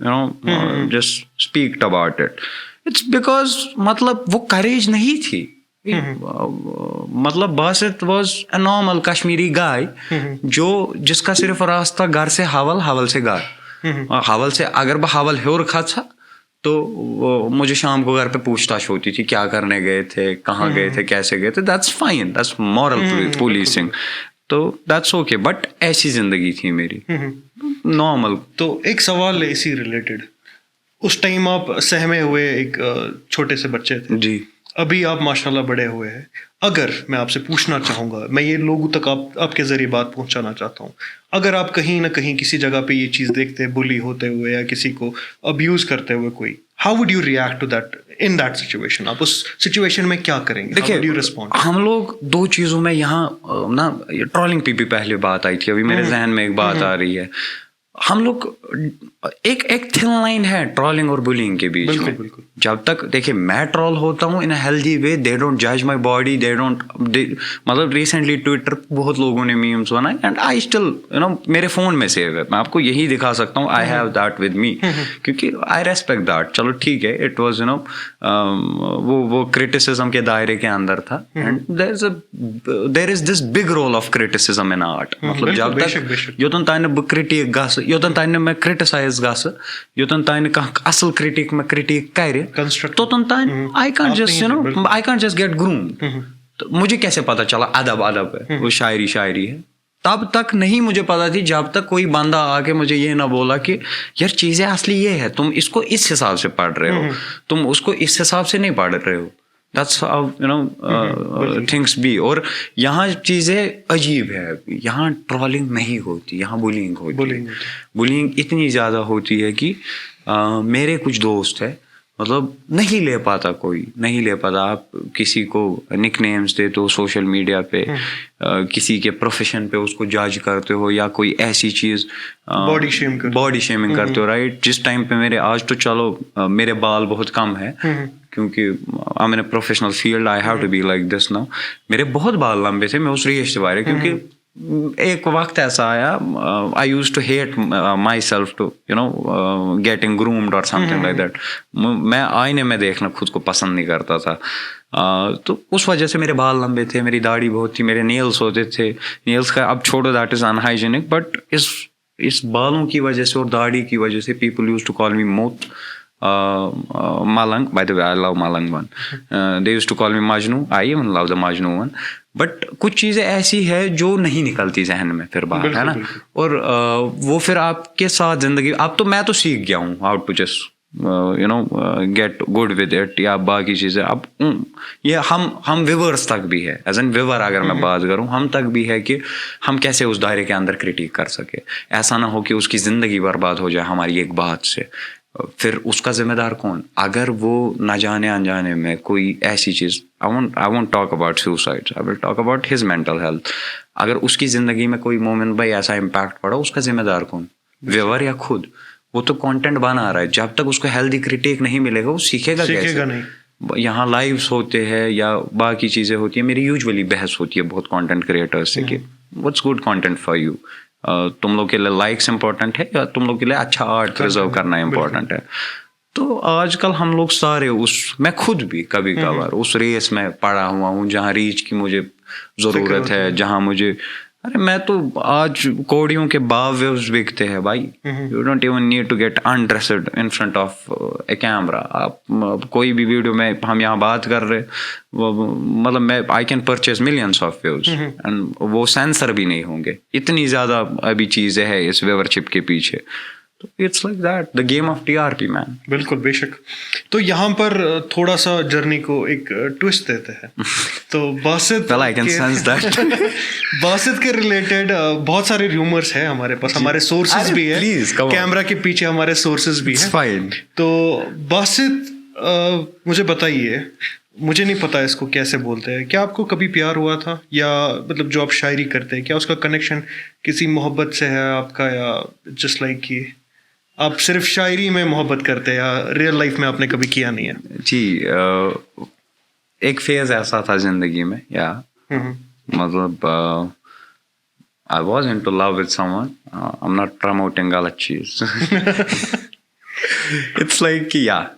just speak about it, it's because مطلب وہ courage نہیں تھی. مطلب Basit was a normal Kashmiri guy جس کا صرف راستہ گھر سے حول سے گھر, حول سے اگر بہ حول ہیور کھسا تو مجھے شام کو گھر پہ پوچھ تاچھ ہوتی تھی کیا کرنے گئے تھے, کہاں گئے تھے, کیسے گئے تھے. That's fine, that's moral policing, so that's okay. But ایسی زندگی تھی میری نارمل. تو ایک سوال ہے اسی ریلیٹڈ, اس ٹائم آپ سہمے ہوئے ایک چھوٹے سے بچے تھے, جی ابھی آپ ماشاء اللہ بڑے ہوئے ہیں. اگر میں آپ سے پوچھنا چاہوں گا, میں یہ لوگوں تک آپ کے ذریعے بات پہنچانا چاہتا ہوں, اگر آپ کہیں نہ کہیں کسی جگہ پہ یہ چیز دیکھتے بلی ہوتے ہوئے یا کسی کو ابیوز کرتے ہوئے کوئی, how would you react to that in that situation? آپ اس سچویشن میں کیا کریں گے؟ دیکھیے ہم لوگ دو چیزوں میں یہاں نا, ٹرولنگ پہ بھی پہلے بات آئی تھی, ابھی میرے ذہن میں ایک بات آ رہی ہے. ہم لوگ ایک تھن لائن ہے ٹرولنگ اور بلینگ کے بیچ میں. جب تک دیکھیں میں ٹرول ہوتا ہوں ان a healthy way, they don't جج مائی باڈی, دے ڈونٹ, مطلب ریسنٹلی ٹویٹر بہت لوگوں نے میمس بنائے اینڈ آئی اسٹل میرے فون میں سیو ہے, میں آپ کو یہی دکھا سکتا ہوں, I have that with me, کیونکہ آئی ریسپیکٹ دیٹ. چلو ٹھیک ہے, اٹ واز وہ کرٹیسزم کے دائرے کے اندر تھا. And there is this big role of criticism in art. مطلب جب تک یوتن تانۍ بہٕ کرٹیٖک گژھٕ, یوتن تانۍ میں کرٹیسائز گژھٕ, یوتن تانۍ کانٛہہ اصل کرٹیٖک میں کرٹیٖک کرِ, توتن تانۍ I can't just I can't just get groomed. مجھے کیسے پتا چلا ادب ہے, وہ شاعری ہے, تب تک نہیں مجھے پتا تھی جب تک کوئی بندہ آ کے مجھے یہ نہ بولا کہ یار چیزیں اصلی یہ ہے, تم اس کو اس حساب سے پڑھ رہے ہو, تم اس کو اس حساب سے نہیں پڑھ رہے ہو. That's how things be. اور یہاں چیزیں عجیب ہے, یہاں ٹرولنگ نہیں ہوتی, یہاں بلینگ ہوتی. بلینگ اتنی زیادہ ہوتی ہے کہ میرے کچھ دوست ہیں, مطلب نہیں لے پاتا, کوئی نہیں لے پاتا. آپ کسی کو نک نیمز دیتے ہو سوشل میڈیا پہ, کسی کے پروفیشن پہ اس کو جج کرتے ہو, یا کوئی ایسی چیز باڈی شیمنگ کرتے ہو, رائٹ. جس ٹائم پہ میرے آج تو چلو میرے بال بہت کم ہے کیونکہ I am in a professional field, I have to be like this now. میرے بہت بال لمبے تھے, میں اس ریش سے باہر, کیونکہ ایک وقت ایسا آیا, I use to hate myself to getting groomed or some thing like that. میں آئینے میں دیکھنا خود کو پسند نہیں کرتا تھا, تو اس وجہ سے میرے بال لمبے تھے, میری داڑھی بہت تھی, میرے نیلس ہوتے تھے. نیلس کا اب چھوڑو, that is unhygienic, but اس بالوں کی وجہ سے اور داڑھی کی وجہ سے people use to call me موت Malang. By the way, I love Malang one. They used to call me Majnu. I even love the Majnu one. But کچھ چیزیں ایسی ہے جو نہیں نکلتی ذہن میں پھر باہر, ہے نا, اور وہ پھر آپ کے ساتھ زندگی. اب تو میں تو سیکھ گیا ہوں how to just get good with it یا باقی چیزیں. اب یہ ہم ویورس تک بھی ہے, ایز این ویور اگر میں بات کروں, ہم تک بھی ہے کہ ہم کیسے اس دائرے کے اندر کرٹیک کر سکے. ایسا نہ ہو کہ اس کی زندگی برباد ہو جائے ہماری ایک بات سے. پھر اس کا ذمہ دار کون؟ اگر وہ نہ جانے انجانے میں کوئی ایسی چیز, I won't talk about suicides, I will talk about his mental health. اگر اس کی زندگی میں کوئی مومنٹ بھائی ایسا امپیکٹ پڑا, اس کا ذمہ دار کون؟ ویور یا خود؟ وہ تو کانٹینٹ بنا رہا ہے, جب تک اس کو ہیلدی کرٹیک نہیں ملے گا وہ سیکھے گا کیسے؟ یہاں لائیوز ہوتے ہیں یا باقی چیزیں ہوتی ہیں, میری یوزولی بحث ہوتی ہے بہت کانٹینٹ کریٹرز سے کہ what's good content for you. تم لوگ کے لیے لائکس امپورٹنٹ ہے یا تم لوگ کے لیے اچھا آرٹ پرزرو کرنا امپورٹنٹ ہے؟ تو آج کل ہم لوگ سارے میں خود بھی کبھی کبھار اس ریس میں پڑا ہوا ہوں جہاں ریچ کی مجھے ضرورت ہے, جہاں مجھے, ارے میں تو آج کوڑیوں کے باویوز بکتے ہیں بھائی. You don't even need to get undressed in front of a camera. آپ کوئی بھی ویڈیو میں ہم یہاں بات کر رہے, مطلب میں I can purchase millions of views and وہ سینسر بھی نہیں ہوں گے. اتنی زیادہ ابھی چیزیں ہیں اس ویورشپ کے پیچھے. تو it's like that, the game of TRP man. بالکل, بے شک. تو یہاں پر تھوڑا سا جرنی کو ایک ٹوسٹ دیتے ہیں. تو باسط کے ریلیٹڈ بہت سارے ریومرس ہیں ہمارے پاس, ہمارے سورسز بھی ہیں, کیمرا کے پیچھے ہمارے سورسز بھی ہیں. تو باسط مجھے بتائیے, مجھے نہیں پتا اس کو کیسے بولتے ہیں, کیا آپ کو کبھی پیار ہوا تھا, یا مطلب جو آپ شاعری کرتے ہیں کیا اس کا کنیکشن کسی محبت سے ہے آپ کا, یا جسٹ لائک کہ آپ صرف شاعری میں محبت کرتے ہیں, یا ریئل لائف میں آپ نے کبھی کیا نہیں ہے؟ جی, ایک فیز ایسا تھا زندگی میں, یا مطلب I was into love with someone. I'm not promoting غلط چیز. It's like yeah,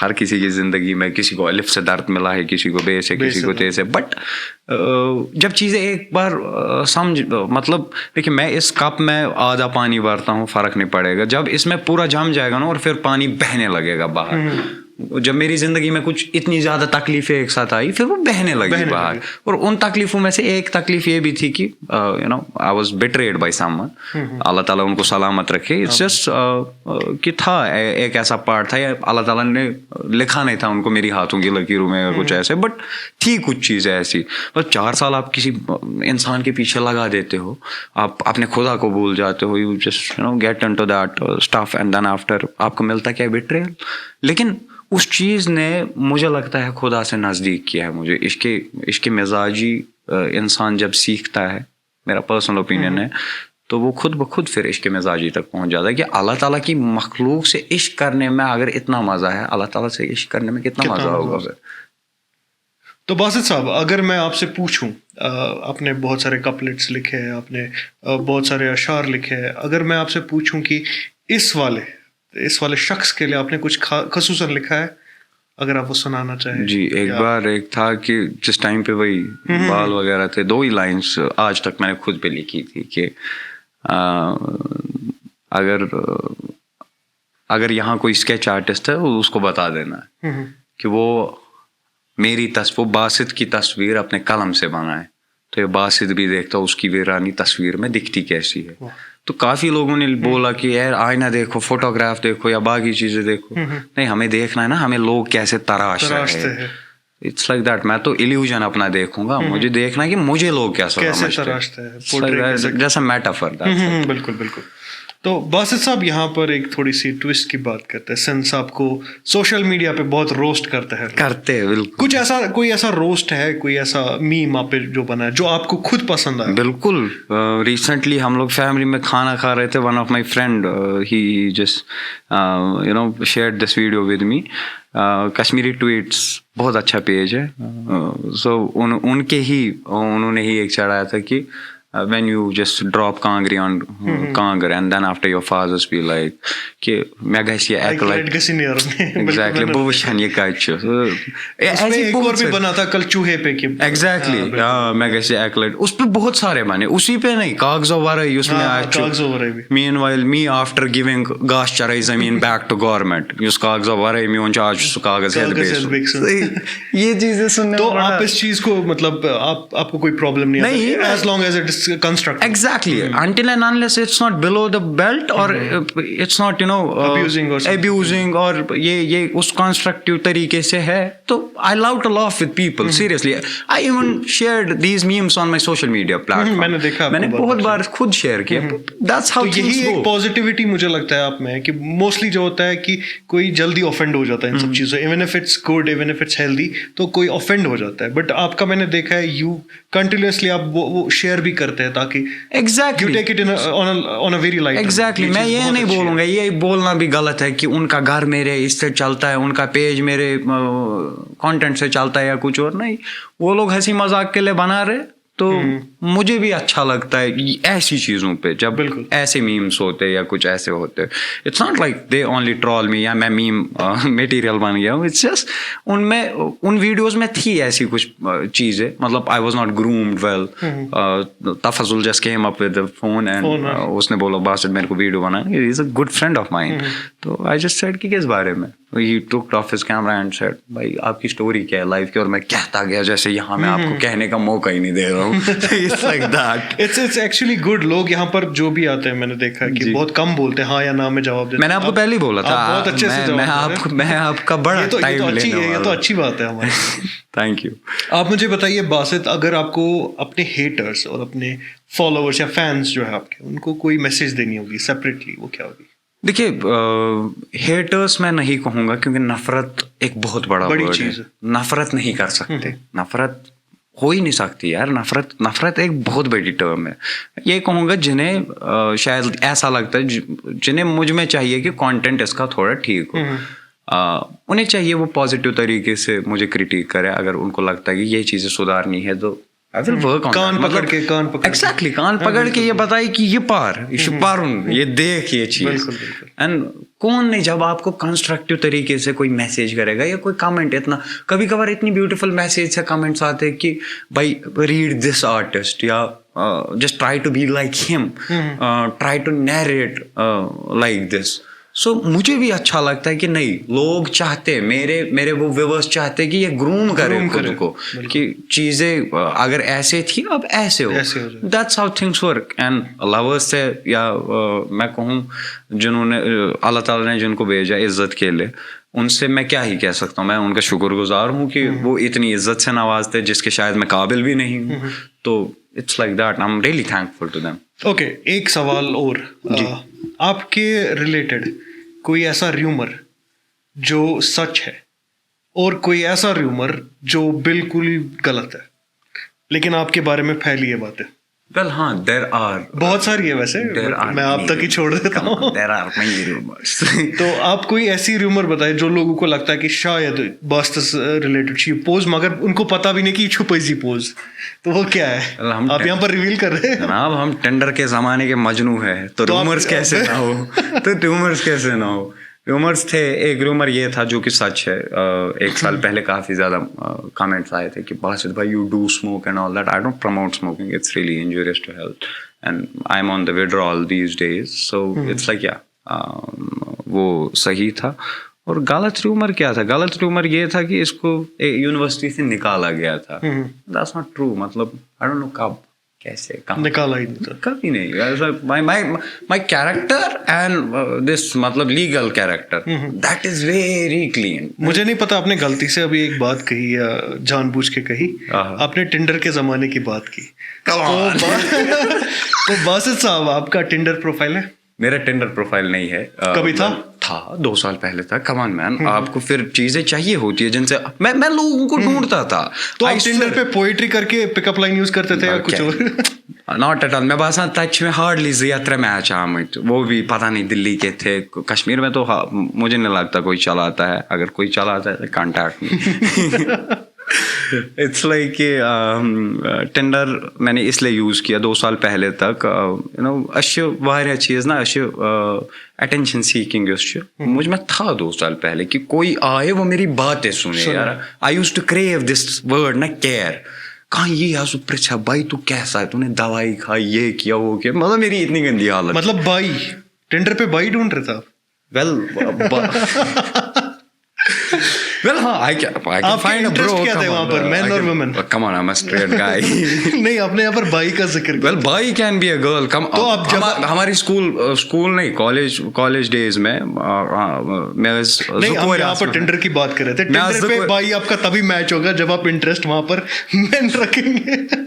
ہر کسی کی زندگی میں کسی کو الف سے درد ملا ہے, کسی کو بے سے, کسی کو تے سے, بٹ جب چیزیں ایک بار سمجھ, مطلب دیکھیے میں اس کپ میں آدھا پانی بھرتا ہوں, فرق نہیں پڑے گا. جب اس میں پورا جم جائے گا نا اور پھر پانی بہنے لگے گا باہر, جب میری زندگی میں کچھ اتنی زیادہ تکلیفیں ایک ساتھ آئی پھر وہ بہنے لگی باہر. اور ان تکلیفوں میں سے ایک تکلیف یہ بھی تھی کہ you know I was betrayed by someone, اللہ تعالیٰ ان کو سلامت رکھے. اٹس جسٹ کہ تھا ایک ایسا پارٹ تھا, اللہ تعالیٰ نے لکھا نہیں تھا ان کو میری ہاتھوں کی لکیروں میں کچھ ایسے, بٹ تھی کچھ چیزیں ایسی. بس 4 سال آپ کسی انسان کے پیچھے لگا دیتے ہو, آپ اپنے خدا کو بھول جاتے ہو, you just you know get into that stuff and then after آپ کو ملتا کیا, بیٹریل. لیکن اس چیز نے مجھے لگتا ہے خدا سے نزدیک کیا ہے مجھے. عشق مزاجی انسان جب سیکھتا ہے, میرا پرسنل اوپینین ہے, تو وہ خود بخود پھر عشق مزاجی تک پہنچ جاتا ہے کہ اللہ تعالیٰ کی مخلوق سے عشق کرنے میں اگر اتنا مزہ ہے, اللہ تعالیٰ سے عشق کرنے میں کتنا مزہ ہوگا پھر. تو باسط صاحب اگر میں آپ سے پوچھوں, آپ نے بہت سارے کپلیٹس لکھے ہیں, آپ نے بہت سارے اشعار لکھے ہیں, اگر میں آپ سے پوچھوں کہ اس والے شخص کے لیے آپ نے کچھ خصوصاً لکھا ہے, اگر آپ وہ سنانا چاہیں. جی ایک بار ایک تھا کہ جس ٹائم پہ وہی بال وغیرہ تھے, 2 ہی لائنس آج تک میں نے خود پہ لکھی تھی کہ اگر یہاں کوئی اسکیچ آرٹسٹ ہے اس کو بتا دینا ہے کہ وہ میری وہ باسط کی تصویر اپنے قلم سے بنائے, تو یہ باسط بھی دیکھتا اس کی ویرانی تصویر میں دکھتی کیسی ہے. تو کافی لوگوں نے بولا کہ یار آئینہ دیکھو, فوٹوگراف دیکھو یا باقی چیزیں دیکھو. نہیں, ہمیں دیکھنا ہے نا ہمیں لوگ کیسے تراشتے ہیں. It's like that. میں تو ایلیوژن اپنا دیکھوں گا, مجھے دیکھنا ہے کہ مجھے لوگ کیسے تراشتے ہیں, جیسا میٹافر. بالکل بالکل. تو باسط صاحب یہاں پر ایک تھوڑی سی ٹوسٹ کی بات کرتے ہیں. سن صاحب کو سوشل میڈیا پہ بہت روسٹ کرتے ہیں. بالکل. کچھ ایسا کوئی ایسا روسٹ ہے, کوئی ایسا میم آپ پہ جو بنا ہے جو آپ کو خود پسند آیا؟ بالکل. ریسنٹلی ہم لوگ فیملی میں کھانا کھا رہے تھے, one of my friend he just you know shared this video with me. Kashmiri tweets بہت اچھا پیج ہے, سو ان کے ہی انہوں نے ہی ایک چڑھایا تھا کہ when you just drop kangri on kanger and then after your fathers be like کہ میں گھس یہ ایک لائٹ ایگزیکٹلی بہت وچھان یہ کچھ چھُ. ایک اور بھی بنا تھا کل چوہے پہ کہ ایگزیکٹلی میں گھس یہ ایک لائٹ, اس پہ بہت سارے بنے, اسی پہ نہیں کاغذوں ورٲے یُس مےٚ اَتہِ مین وائل می آفٹر گِونگ گاش چرٲے زمیٖن بیک ٹو گورمنٹ, یُس کاغذوں ورٲے میون چھُ آز چھُ سُہ کاغذ یہ چیزیں سننے. تو آپ اس چیز کو مطلب آپ کو کوئی پرابلم نہیں as long as it is constructive. Exactly until and unless it's not below the belt or it's not you know abusing اور یہ اس کنسٹرکٹیو طریقے سے ہے. تو I love to laugh with people seriously. I even shared these memes on my social media platform. میں نے دیکھا, میں نے بہت بار خود شیئر کیا. That's how things go. یہی ایک پازیٹیوٹی مجھے لگتا ہے آپ میں کہ موسٹلی جو ہوتا ہے کہ کوئی جلدی آفینڈ ہو جاتا ہے ان سب چیزوں, even if it's good, even if it's healthy, تو کوئی آفینڈ ہو جاتا ہے. بٹ آپ کا میں نے دیکھا ہے یو کنٹینیوسلی آپ وہ شیئر بھی کرتے ہیں تاکہ exactly you take it on a very light. Exactly. میں یہ نہیں بولوں گا, یہ بولنا بھی غلط ہے کہ ان کا گھر میرے اس سے چلتا ہے, ان کا پیج میرے کانٹینٹ سے چلتا ہے یا کچھ اور. نہیں, وہ لوگ ہنسی مذاق کے لیے بنا رہے, تو مجھے بھی اچھا لگتا ہے ایسی چیزوں پہ جب ایسے میمس ہوتے یا کچھ ایسے ہوتے. It's not like they only troll me یا میں میم میٹیریل بن گیا ہوں. اٹس جسٹ ان ویڈیوز میں تھی ایسی کچھ چیزیں, مطلب I was not groomed well. Tafazzul just came up with phone and اس نے بولا باسط میرے کو ویڈیو بنانا, he is a good friend of mine. تو آئی جسٹ سیڈ کہ کس بارے میں, he took off his camera and said بھائی آپ کی اسٹوری کیا ہے لائف کی, اور میں کہتا گیا جیسے یہاں میں آپ کو کہنے کا موقع ہی نہیں دے رہا ہوں. It's actually good. لوگ یہاں پر جو بھی آتے ہیں میں نے دیکھا کہ بہت کم بولتے ہیں ہاں یا نا میں جواب دیتے. میں نے آپ کو پہلے ہی بولا تھا, بہت اچھے سے میں آپ کا بڑا ٹائم لینے والا. یہ تو اچھی بات ہے ہماری. Thank you. آپ مجھے بتائیے باسط, اگر آپ کو اپنے ہیٹرس اور اپنے فالوورس یا فینس جو ہے آپ کے, ان کو کوئی میسج دینی ہوگی سیپریٹلی, وہ کیا ہوگی؟ دیکھیے ہیٹرس میں نہیں کہوں گا کیونکہ نفرت ایک بہت بڑی چیز ہے. نفرت نہیں کر سکتے, نفرت ہو ہی نہیں سکتی یار. نفرت ایک بہت بڑی ٹرم ہے. یہ کہوں گا جنہیں شاید ایسا لگتا ہے, جنہیں مجھ میں چاہیے کہ کانٹینٹ اس کا تھوڑا ٹھیک ہو, انہیں چاہیے وہ پازیٹیو طریقے سے مجھے کرٹیک کرے. اگر ان کو لگتا ہے کہ یہ چیزیں سدھارنی ہے تو کان پکڑ کے ایگزیکٹلی کان پکڑ کے یہ بتائی کہ یہ پار, یہ دیکھ یہ چیز. اینڈ کون نہیں, جب آپ کو کنسٹرکٹیو طریقے سے کوئی میسیج کرے گا یا کوئی کمنٹ, اتنا کبھی کبھار اتنی بیوٹیفل میسیج سے کمنٹس آتے ہیں کہ بھائی ریڈ دس آرٹسٹ, یا just try to be like him, try to narrate like this. So مجھے بھی اچھا لگتا ہے کہ نہیں, لوگ چاہتے, میرے وہ ویورس چاہتے کہ یہ گروم کرے خود کو, کہ چیزیں اگر ایسے تھی اب ایسے ہو. That's how things work. And lovers سے, یا میں کہوں جنہوں نے اللہ تعالیٰ نے جن کو بھیجا عزت کے لیے, ان سے میں کیا ہی کہہ سکتا ہوں, میں ان کا شکر گزار ہوں کہ وہ اتنی عزت سے نوازتے جس کے شاید میں قابل بھی نہیں ہوں. تو it's like that, I am really thankful to them. Okay, ایک سوال اور, آپ کے ریلیٹڈ کوئی ایسا ریومر جو سچ ہے اور کوئی ایسا ریومر جو بالکل ہی غلط ہے لیکن آپ کے بارے میں پھیلی ہے باتیں؟ ویل ہاں, دیر آر, بہت ساری ہے ویسے, میں آپ تک ہی چھوڑ دیتا ہوں. There are many rumours. تو آپ کوئی ایسی ریومر بتائیں جو لوگوں کو لگتا ہے کہ شاید باستس ریلیٹڈ چھ پوز, مگر ان کو پتا بھی نہیں کہ یہ چھپی سی پوز, تو وہ کیا ہے آپ یہاں پر ریویل کر رہے ہیں؟ جناب ہم ٹینڈر کے زمانے کے مجنوں ہیں, تو ریومرز کیسے نہ ہو, ریومرز تھے. ایک ریومر یہ تھا جو کہ سچ ہے, 1 سال پہلے کافی زیادہ کامنٹس آئے تھے کہ باسط بھائی you do smoke and all that. I don't promote smoking, it's really injurious to health and I am on the withdrawal these days. So it's like وہ صحیح تھا. اور غلط ریومر کیا تھا؟ غلط ریومر یہ تھا کہ اس کو یونیورسٹی سے نکالا گیا تھا. That's not true. مطلب آئی ڈونٹ نو کب, کیسے, نکالا ہی نہیں, کبھی نہیں. مائی کیریکٹر اینڈ دس مطلب legal character, that is very clean. مجھے نہیں پتا آپ نے غلطی سے ابھی ایک بات کہی یا جان بوجھ کے کہی, آپ نے ٹنڈر کے زمانے کی بات کی. تو باسط صاحب آپ کا ٹنڈر پروفائل ہے؟ میرا ٹنڈر پروفائل نہیں ہے. کبھی تھا 2 سال پہلے تھا. کم آن مین, آپ کو پھر چیزیں چاہیے ہوتی ہے جن سے میں لوگوں کو ڈھونڈتا تھا. تو آپ ٹنڈر پہ پوئٹری کر کے پک اپ لائن یوز کرتے تھے یا کچھ اور؟ Not at all. میں باسان تچ میں ہارڈلی 2-3 میچ آمت, وہ بھی پتہ نہیں دلی کے تھے. کشمیر میں تو مجھے نہیں لگتا کوئی چلاتا ہے, اگر کوئی چلاتا ہے کانٹیکٹ می. اٹس لائک کہ ٹینڈر میں نے اس لیے یوز کیا 2 سال پہلے تک. یو نو اچھے واریاہ چیز نا, اچھے اٹینشن سیکنگ اس مجھ میں تھا 2 سال پہلے کہ کوئی آئے وہ میری باتیں سنے. یار I use to crave this word نا, کیئر. کہاں یہ آسو پرچھا بھائی تو کیسا ہے, تو نے دوائی کھائی, یہ کیا وہ کیا, مطلب میری اتنی گندی حالت. مطلب بائی ٹینڈر پہ بائی ڈھونڈ رہا تھا. Well, I can find a bro. کیا تھے وہاں پر, مین اور women? Come on, I'm a straight guy. نہیں, آپ نے یہاں پر بائی کا ذکر کیا. Well, by can be a girl. Come on. ہماری اسکول نہیں, کالج ڈیز میں نہیں, ہم یہاں پر ٹینڈر کی بات کر رہے تھے. ٹینڈر پہ بائی آپ کا تبھی میچ ہوگا جب آپ انٹرسٹ وہاں پر مین رکھیں گے.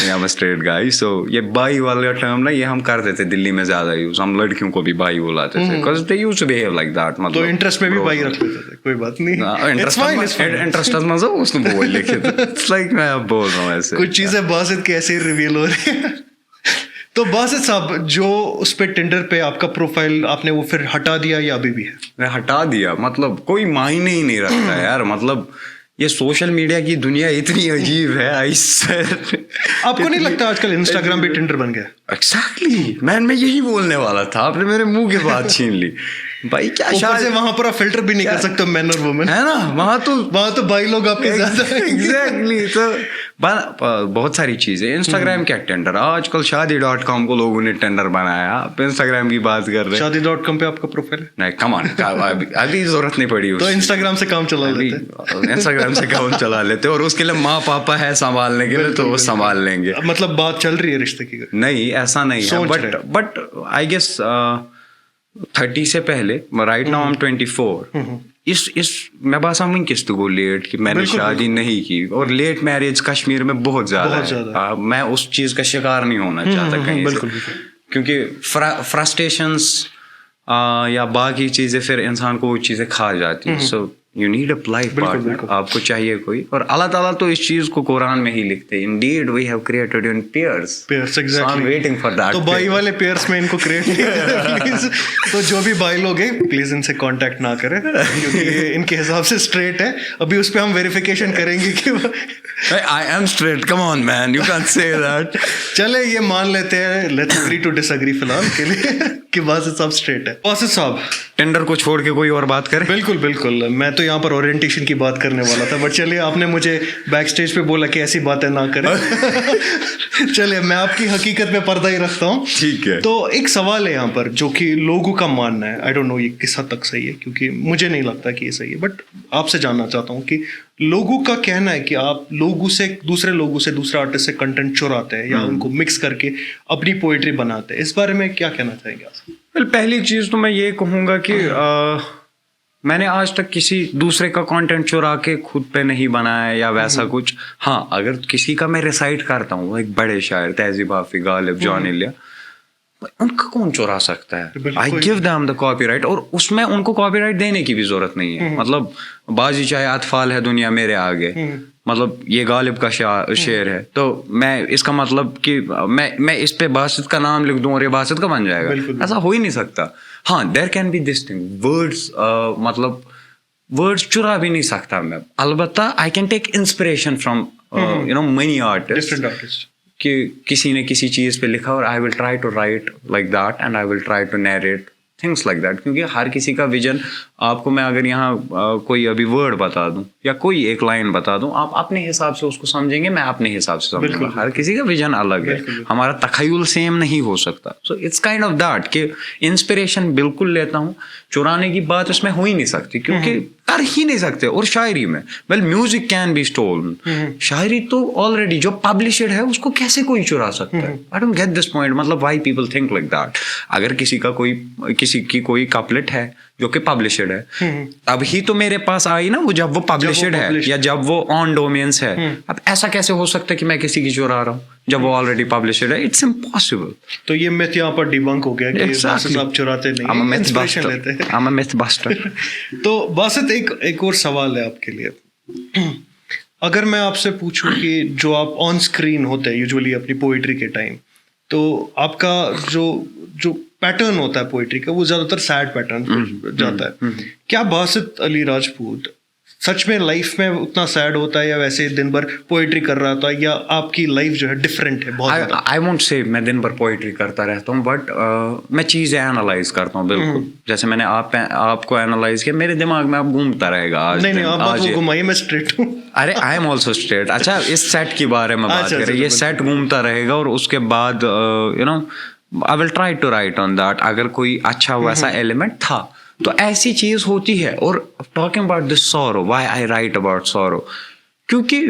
I'm a straight guy. So یہ بائی والا ٹرم نا, یہ ہم کرتے تھے دلی میں زیادہ یوز. ہم لڑکیوں کو بھی بائی بولاتے تھے because they used to behave like that. مطلب تو انٹرسٹ میں بھی بائی رکھ لیتے تھے, کوئی بات نہیں. انٹرسٹ مزہ اس نے بول لکھے تھے. لائک میں اب بول رہا ہوں ایسے کچھ چیزیں باسط کے ایسے ہی ریویل ہو رہی ہیں. تو باسط صاحب جو اس پہ ٹینڈر پہ آپ کا پروفائل آپ نے وہ پھر ہٹا دیا یا ابھی بھی ہے؟ میں ہٹا دیا. مطلب کوئی معنی ہی نہیں رکھتا یار. مطلب یہ سوشل میڈیا کی دنیا اتنی عجیب ہے. آپ کو نہیں لگتا آج کل انسٹاگرام بھی ٹینڈر بن گیا؟ ایگزیکٹلی مین, میں یہی بولنے والا تھا, آپ نے میرے منہ کے بات چھین لی. بھائی کیا سے وہاں پر آپ فلٹر بھی نہیں کر سکتے مین اور وومن, ہے نا. وہاں تو بھائی لوگ آپ کے زیادہ. ایگزیکٹلی. تو بہت ساری چیزیں. انسٹاگرام کیا ٹینڈر, آج کل شادی.com کو لوگوں نے ٹینڈر بنایا. آپ انسٹاگرام کی بات کر رہے ہیں. شادی.com پہ آپ کا پروفائل ہے؟ نہیں, کم آن, ابھی ضرورت نہیں پڑی. تو انسٹاگرام سے کام چلا لیتے, انسٹاگرام سے کام چلا لیتے, اور اس کے لیے ماں پاپا ہے سنبھالنے کے لیے, تو وہ سنبھال لیں گے. مطلب بات چل رہی ہے رشتے کی؟ نہیں, ایسا نہیں ہے. بٹ آئی گیس 30 سے پہلے, رائٹ ناؤ آئی ایم 24. اس میں باسا ہوں کس تو لیٹ کہ میں نے شادی نہیں کی, اور لیٹ میرج کشمیر میں بہت زیادہ ہے. میں اس چیز کا شکار نہیں ہونا چاہتا کہیں سے, کیونکہ فرسٹریشنس یا باقی چیزیں پھر انسان کو وہ چیزیں کھا جاتی ہیں. So you need a life partner, آپ کو چاہیے کوئی. اور اللہ تعالیٰ تو اس چیز کو قرآن میں ہی لکھتے ہیں, indeed we have created you in pairs. So I'm waiting for that. تو بائی والے پیئرس میں ان کو کریٹ پلیز. تو جو بھی بائی لوگ ہیں پلیز ان سے کانٹیکٹ نہ کریں, کیونکہ ان کے حساب سے اسٹریٹ ہے. ابھی اس پہ ہم ویریفیکیشن کریں گے کہ I am straight. Come on man, you can't say that. چلے یہ مان لیتے ہیں, let's agree to disagree فی الحال کے لیے. کہ باسط صاحب اسٹریٹ ہے. باسط صاحب ٹینڈر کو چھوڑ کے کوئی اور بات کرے. بالکل بالکل, میں تو یہاں پر اورینٹیشن کی بات کرنے والا تھا, بٹ چلیے آپ نے مجھے بیک اسٹیج پہ بولا کہ ایسی باتیں نہ کریں. چلیے میں آپ کی حقیقت میں پردہ ہی رکھتا ہوں. ٹھیک ہے. تو ایک سوال ہے یہاں پر جو کہ لوگوں کا ماننا ہے, آئی ڈونٹ نو یہ کس حد تک صحیح ہے, کیونکہ مجھے نہیں لگتا کہ یہ صحیح ہے, بٹ آپ سے جاننا چاہتا ہوں کہ لوگوں کا کہنا ہے کہ آپ لوگوں سے دوسرے آرٹسٹ سے کنٹینٹ چراتے ہیں یا ان کو مکس کر کے اپنی پوئٹری بناتے ہیں. اس بارے میں کیا کہنا چاہیں گے آپ؟ پہلی چیز تو میں یہ کہوں گا کہ میں نے آج تک کسی دوسرے کا کانٹینٹ چرا کے خود پہ نہیں بنایا یا ویسا کچھ. ہاں اگر کسی کا میں ریسائٹ کرتا ہوں, ایک بڑے شاعر تہذیب حافظ, غالب, جان ایلیا, ان کا کون چرا سکتا ہے؟ I gave them the copyright, اور اس میں ان کو کاپی رائٹ دینے کی بھی ضرورت نہیں ہے. مطلب بازی چاہے اطفال ہے دنیا میرے آگے, مطلب یہ غالب کا شعر ہے, تو میں اس کا مطلب کہ میں اس پہ باسط کا نام لکھ دوں اور یہ باسط کا بن جائے گا, ایسا ہو ہی نہیں سکتا. ہاں there can be this thing, words, مطلب ورڈس چرا بھی نہیں سکتا میں. البتہ I can take inspiration from many artist, کہ کسی نے کسی چیز پہ لکھا اور I will try to write like that and I will try to narrate things like that. کیونکہ ہر کسی کا ویژن, آپ کو میں اگر یہاں کوئی ابھی ورڈ بتا دوں یا کوئی ایک لائن بتا دوں, آپ اپنے حساب سے اس کو سمجھیں گے, میں اپنے حساب سے سمجھوں گا. ہر کسی کا ویژن الگ ہے, ہمارا تخیل سیم نہیں ہو سکتا. So it's kind of that کہ انسپریشن بالکل لیتا ہوں, چرانے کی بات اس میں ہو ہی نہیں سکتی کیونکہ کر ہی نہیں سکتے. اور شاعری میں well music can be stolen, شاعری تو آلریڈی جو پبلشڈ ہے اس کو کیسے کوئی چرا سکتا ہے؟ I don't get this point. مطلب why people think like that. اگر کسی کی کوئی کپلٹ ہے جو کہ پبلشڈ ہے, اب ہی تو میرے پاس آئی نا وہ جب وہ پبلشڈ ہے یا جب وہ آن ڈومینس ہے. اب ایسا کیسے ہو سکتا ہے کہ میں کسی کی چرا رہا ہوں جب وہ آلریڈی پبلشڈ ہے؟ It's impossible. تو یہ میتھ یہاں پر ڈیبنک ہو گیا کہ باسط صاحب چراتے نہیں, انسپریشن لیتے ہیں. I'm a myth buster. تو باسط ایک اور سوال ہے آپ کے لیے. اگر میں آپ سے پوچھوں کہ جو آپ آن اسکرین ہوتے ہیں یوزولی اپنی پوئٹری کے ٹائم, تو آپ کا جو پیٹرن ہوتا ہے پوئٹری کا وہ زیادہ تر سیڈ پیٹرن جاتا ہے. کیا باسط علی راجپوت سچ میں لائف میں اتنا سیڈ ہوتا ہے یا ویسے دن بھر پوئٹری کر رہا ہوتا ہے, یا آپ کی لائف جو ہے ڈفرینٹ ہے بہت زیادہ؟ آئی وونٹ سے میں دن بھر پوئٹری کرتا رہتا ہوں, بٹ میں چیزیں اینالائز کرتا ہوں. بالکل جیسے میں نے آپ کو اینالائز کیا, میرے دماغ میں اب گھومتا رہے گا. نہیں آپ وہ گھمائیے, میں اسٹریٹ ہوں. ارے آئی ایم آلسو اسٹریٹ. اچھا اس سیٹ کے بارے میں بات کریں, یہ سیٹ گھومتا رہے گا اور اس کے بعد I will try to write on that. اگر کوئی اچھا ویسا ایلیمنٹ تھا تو ایسی چیز ہوتی ہے. اور talking about this sorrow, why I write about sorrow, کیونکہ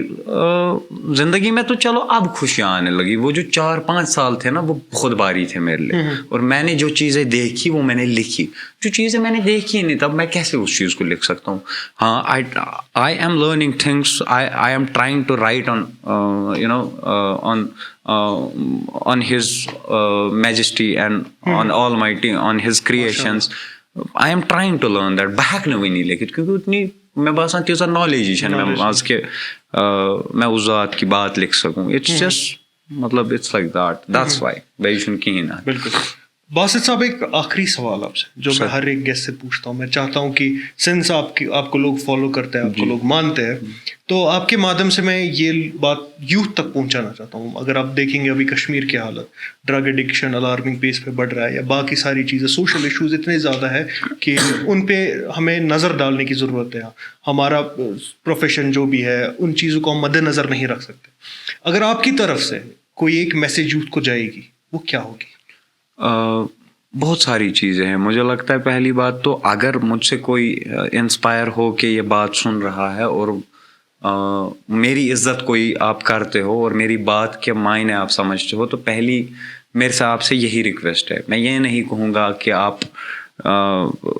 زندگی میں تو چلو اب خوشیاں آنے لگی. وہ جو 4-5 سال تھے نا وہ بہت باری تھے میرے لیے, اور میں نے جو چیزیں دیکھی وہ میں نے لکھی. جو چیزیں میں نے دیکھی نہیں تب میں کیسے اس چیز کو لکھ سکتا ہوں؟ ہاں I am learning things, I am trying to write on his majesty and on almighty, on his creations. I am trying to learn that. بہکنے ہوئی نہیں لیکن کیونکہ اتنی میں باسان تیزا نالج ہی چھن میں آج کے میں اس ذات کی بات لکھ سکوں. It's just مطلب it's like that. That's why بیچ چھن کہیں نا. بالکل. باسط صاحب ایک آخری سوال آپ سے جو میں ہر ایک گیسٹ سے پوچھتا ہوں. میں چاہتا ہوں کہ سنس آپ کو لوگ فالو کرتے ہیں, آپ کو لوگ مانتے ہیں, تو آپ کے مادھیم سے میں یہ بات یوتھ تک پہنچانا چاہتا ہوں. اگر آپ دیکھیں گے ابھی کشمیر کی حالت, ڈرگ ایڈکشن الارمنگ پیس پہ بڑھ رہا ہے, یا باقی ساری چیزیں, سوشل ایشوز اتنے زیادہ ہے کہ ان پہ ہمیں نظر ڈالنے کی ضرورت ہے. ہمارا پروفیشن جو بھی ہے ان چیزوں کو ہم مد نظر نہیں رکھ سکتے. اگر آپ کی طرف سے کوئی ایک میسج یوتھ کو جائے گی وہ کیا ہوگی؟ بہت ساری چیزیں ہیں. مجھے لگتا ہے پہلی بات تو اگر مجھ سے کوئی انسپائر ہو کہ یہ بات سن رہا ہے اور میری عزت کوئی آپ کرتے ہو اور میری بات کے معنی آپ سمجھتے ہو, تو پہلی میرے سے آپ سے یہی ریکویسٹ ہے. میں یہ نہیں کہوں گا کہ آپ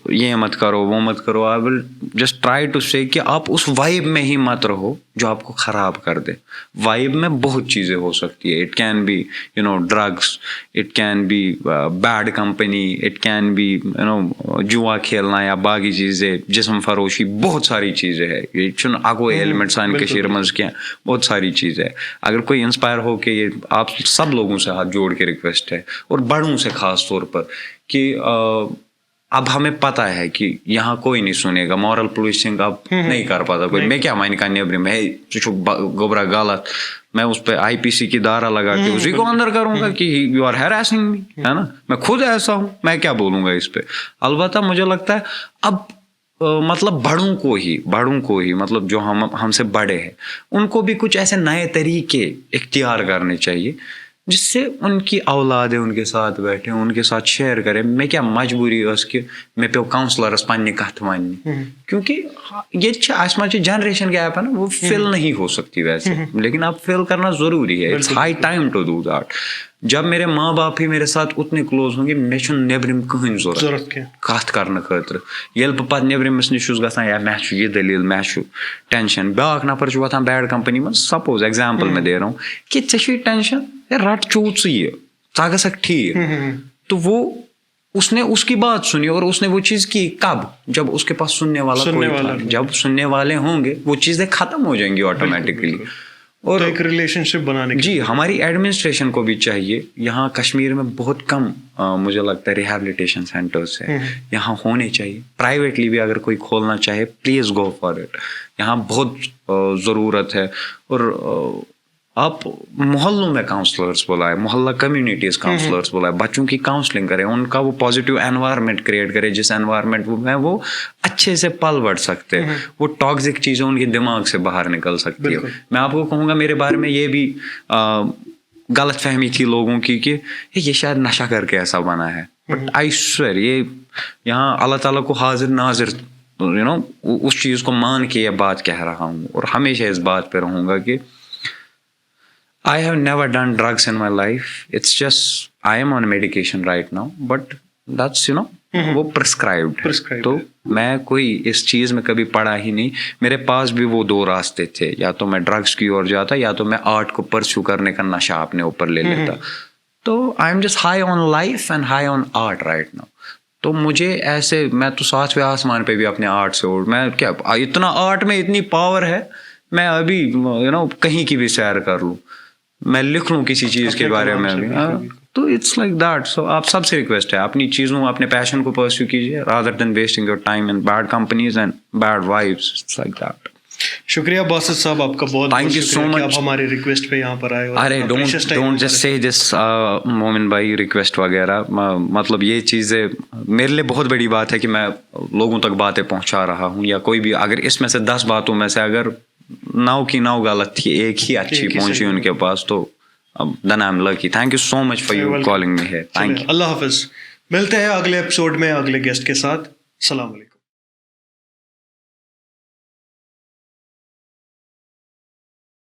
یہ مت کرو وہ مت کرو. آئی ول جسٹ ٹرائی ٹو سے کہ آپ اس وائب میں ہی مت رہو جو آپ کو خراب کر دے. وائب میں بہت چیزیں ہو سکتی ہے. It can be drugs, it can be bad company, it can be جوا کھیلنا یا باقی چیزیں, جسم فروشی, بہت ساری چیزیں ہے. یہ چن اگو ایلیمنٹ سان کشیر مز کیا بہت ساری چیزیں. اگر کوئی انسپائر ہو کہ یہ آپ سب لوگوں سے ہاتھ جوڑ کے ریکویسٹ ہے, اور بڑوں سے خاص طور پر, کہ اب ہمیں پتا ہے کہ یہاں کوئی نہیں سنے گا, مورل پولیسنگ اب نہیں کر پاتا کوئی. میں کیا مائن کا نیبرم ہے گبرا غلط, میں اس پہ IPC کی دھارا لگا کے اسی کو اندر کروں گا کہ یو آر ہیراسنگ می, ہے نا. میں خود ایسا ہوں, میں کیا بولوں گا اس پہ. البتہ مجھے لگتا ہے اب مطلب بڑوں کو ہی مطلب جو ہم سے بڑے ہیں ان کو بھی کچھ ایسے نئے طریقے اختیار کرنے چاہیے جس سے ان کی اولادیں ان کے ساتھ بیٹھیں, ان کے ساتھ شیئر کریں. میں کیا مجبوری اس کہ میں پیو کاؤنسلرس پننہِ کتھ وننہِ, کیونکہ یہ اس میں جنریشن گیپ ہے نا, وہ فل نہیں ہو سکتی ویسے, لیکن اب فل کرنا ضروری ہے. It's high time to do that. جب میرے ماں باپ ہی میرے ساتھ اتنے کلوز ہوں گے مے چھُنہٕ نیبرِم کٕہٕنۍ ضرورت کتھ کرنہٕ خٲطرٕ. ییٚلہِ بہٕ پتہٕ نیبرِمس نِش چھُس گژھان یا مےٚ چھُ یہِ دٔلیٖل, مےٚ چھُ ٹینشن, بیاکھ نفر چھُ وۄتھان بیڈ کمپنی منٛز, سپوز ایگزامپل میں دے رہا ہوں کہ ژےٚ چھُے ٹینشن, رٹ چوٗ ژٕ یہِ, ژٕ گژھکھ ٹھیک. تو وہ اس نے اس کی بات سنی اور اس نے وہ چیز کی کب, جب اس کے پاس سننے والا کوئی تھا. جب سننے والے ہوں گے وہ چیزیں ختم ہو جائیں گی آٹومیٹکلی. اور ایک ریلیشن شپ بنانے کی, جی ہماری ایڈمنسٹریشن کو بھی چاہیے. یہاں کشمیر میں بہت کم مجھے لگتا ہے ریہیبلیٹیشن سینٹرز ہیں, یہاں ہونے چاہیے. پرائیویٹلی بھی اگر کوئی کھولنا چاہے پلیز گو فار اٹ. یہاں بہت ضرورت ہے. اور آپ محلوں میں کاؤنسلرس بلائے, محلہ کمیونٹیز کاؤنسلرس بلائے, بچوں کی کاؤنسلنگ کریں, ان کا وہ پازیٹیو انوائرمنٹ کریٹ کرے جس انوائرمنٹ میں وہ اچھے سے پل بڑھ سکتے, وہ ٹاکسک چیزیں ان کے دماغ سے باہر نکل سکتی ہے. میں آپ کو کہوں گا میرے بارے میں یہ بھی غلط فہمی تھی لوگوں کی کہ یہ شاید نشہ کر کے ایسا بنا ہے, بٹ آئی سویئر یہ یہاں اللہ تعالیٰ کو حاضر ناظر اس چیز کو مان کے یہ بات کہہ رہا ہوں, اور ہمیشہ اس بات پہ رہوں گا کہ I have never done drugs in my life. It's just I am on medication right now, but that's وہ prescribed. تو میں کوئی اس چیز میں کبھی پڑھا ہی نہیں. میرے پاس بھی وہ دو راستے تھے, یا تو میں ڈرگس کی اور جاتا یا تو میں آرٹ کو پرسیو کرنے کا نشہ اپنے اوپر لے لیتا. تو I am just high on life and high on art right now. تو مجھے ایسے میں تو 7ویں آسمان پہ بھی اپنے آرٹ سے اڑ, میں کیا اتنا آرٹ میں اتنی پاور ہے, میں ابھی کہیں کی بھی سیر کر لوں, میں لکھ لوں کسی چیز کے بارے میں بھی, تو اٹس لائک دیٹ. سو آپ سب سے ریکویسٹ ہے اپنی چیزوں اپنے پیشن کو پرسیو کیجیے rather than wasting your time in bad companies and bad vibes. It's like that. شکریہ باسط صاحب, آپ کا بہت تھینک یو سو مچ. آپ ہمارے ریکویسٹ پہ یہاں پر آئے. ارے ڈونٹ جسٹ سے دس مومن بھائی ریکویسٹ وغیرہ, مطلب یہ چیزیں میرے لیے بہت بڑی بات ہے کہ میں لوگوں تک باتیں پہنچا رہا ہوں, یا کوئی بھی اگر اس میں سے 10 باتوں میں سے اگر 9 کی 9 غلط تھی, ایک ہی اچھی پہنچی ان کے پاس, تو then I'm lucky. Thank you so much for you calling me here. Thank you. اللہ حافظ. ملتے ہیں اگلے ایپیسوڈ میں اگلے گیسٹ کے ساتھ. السلام علیکم.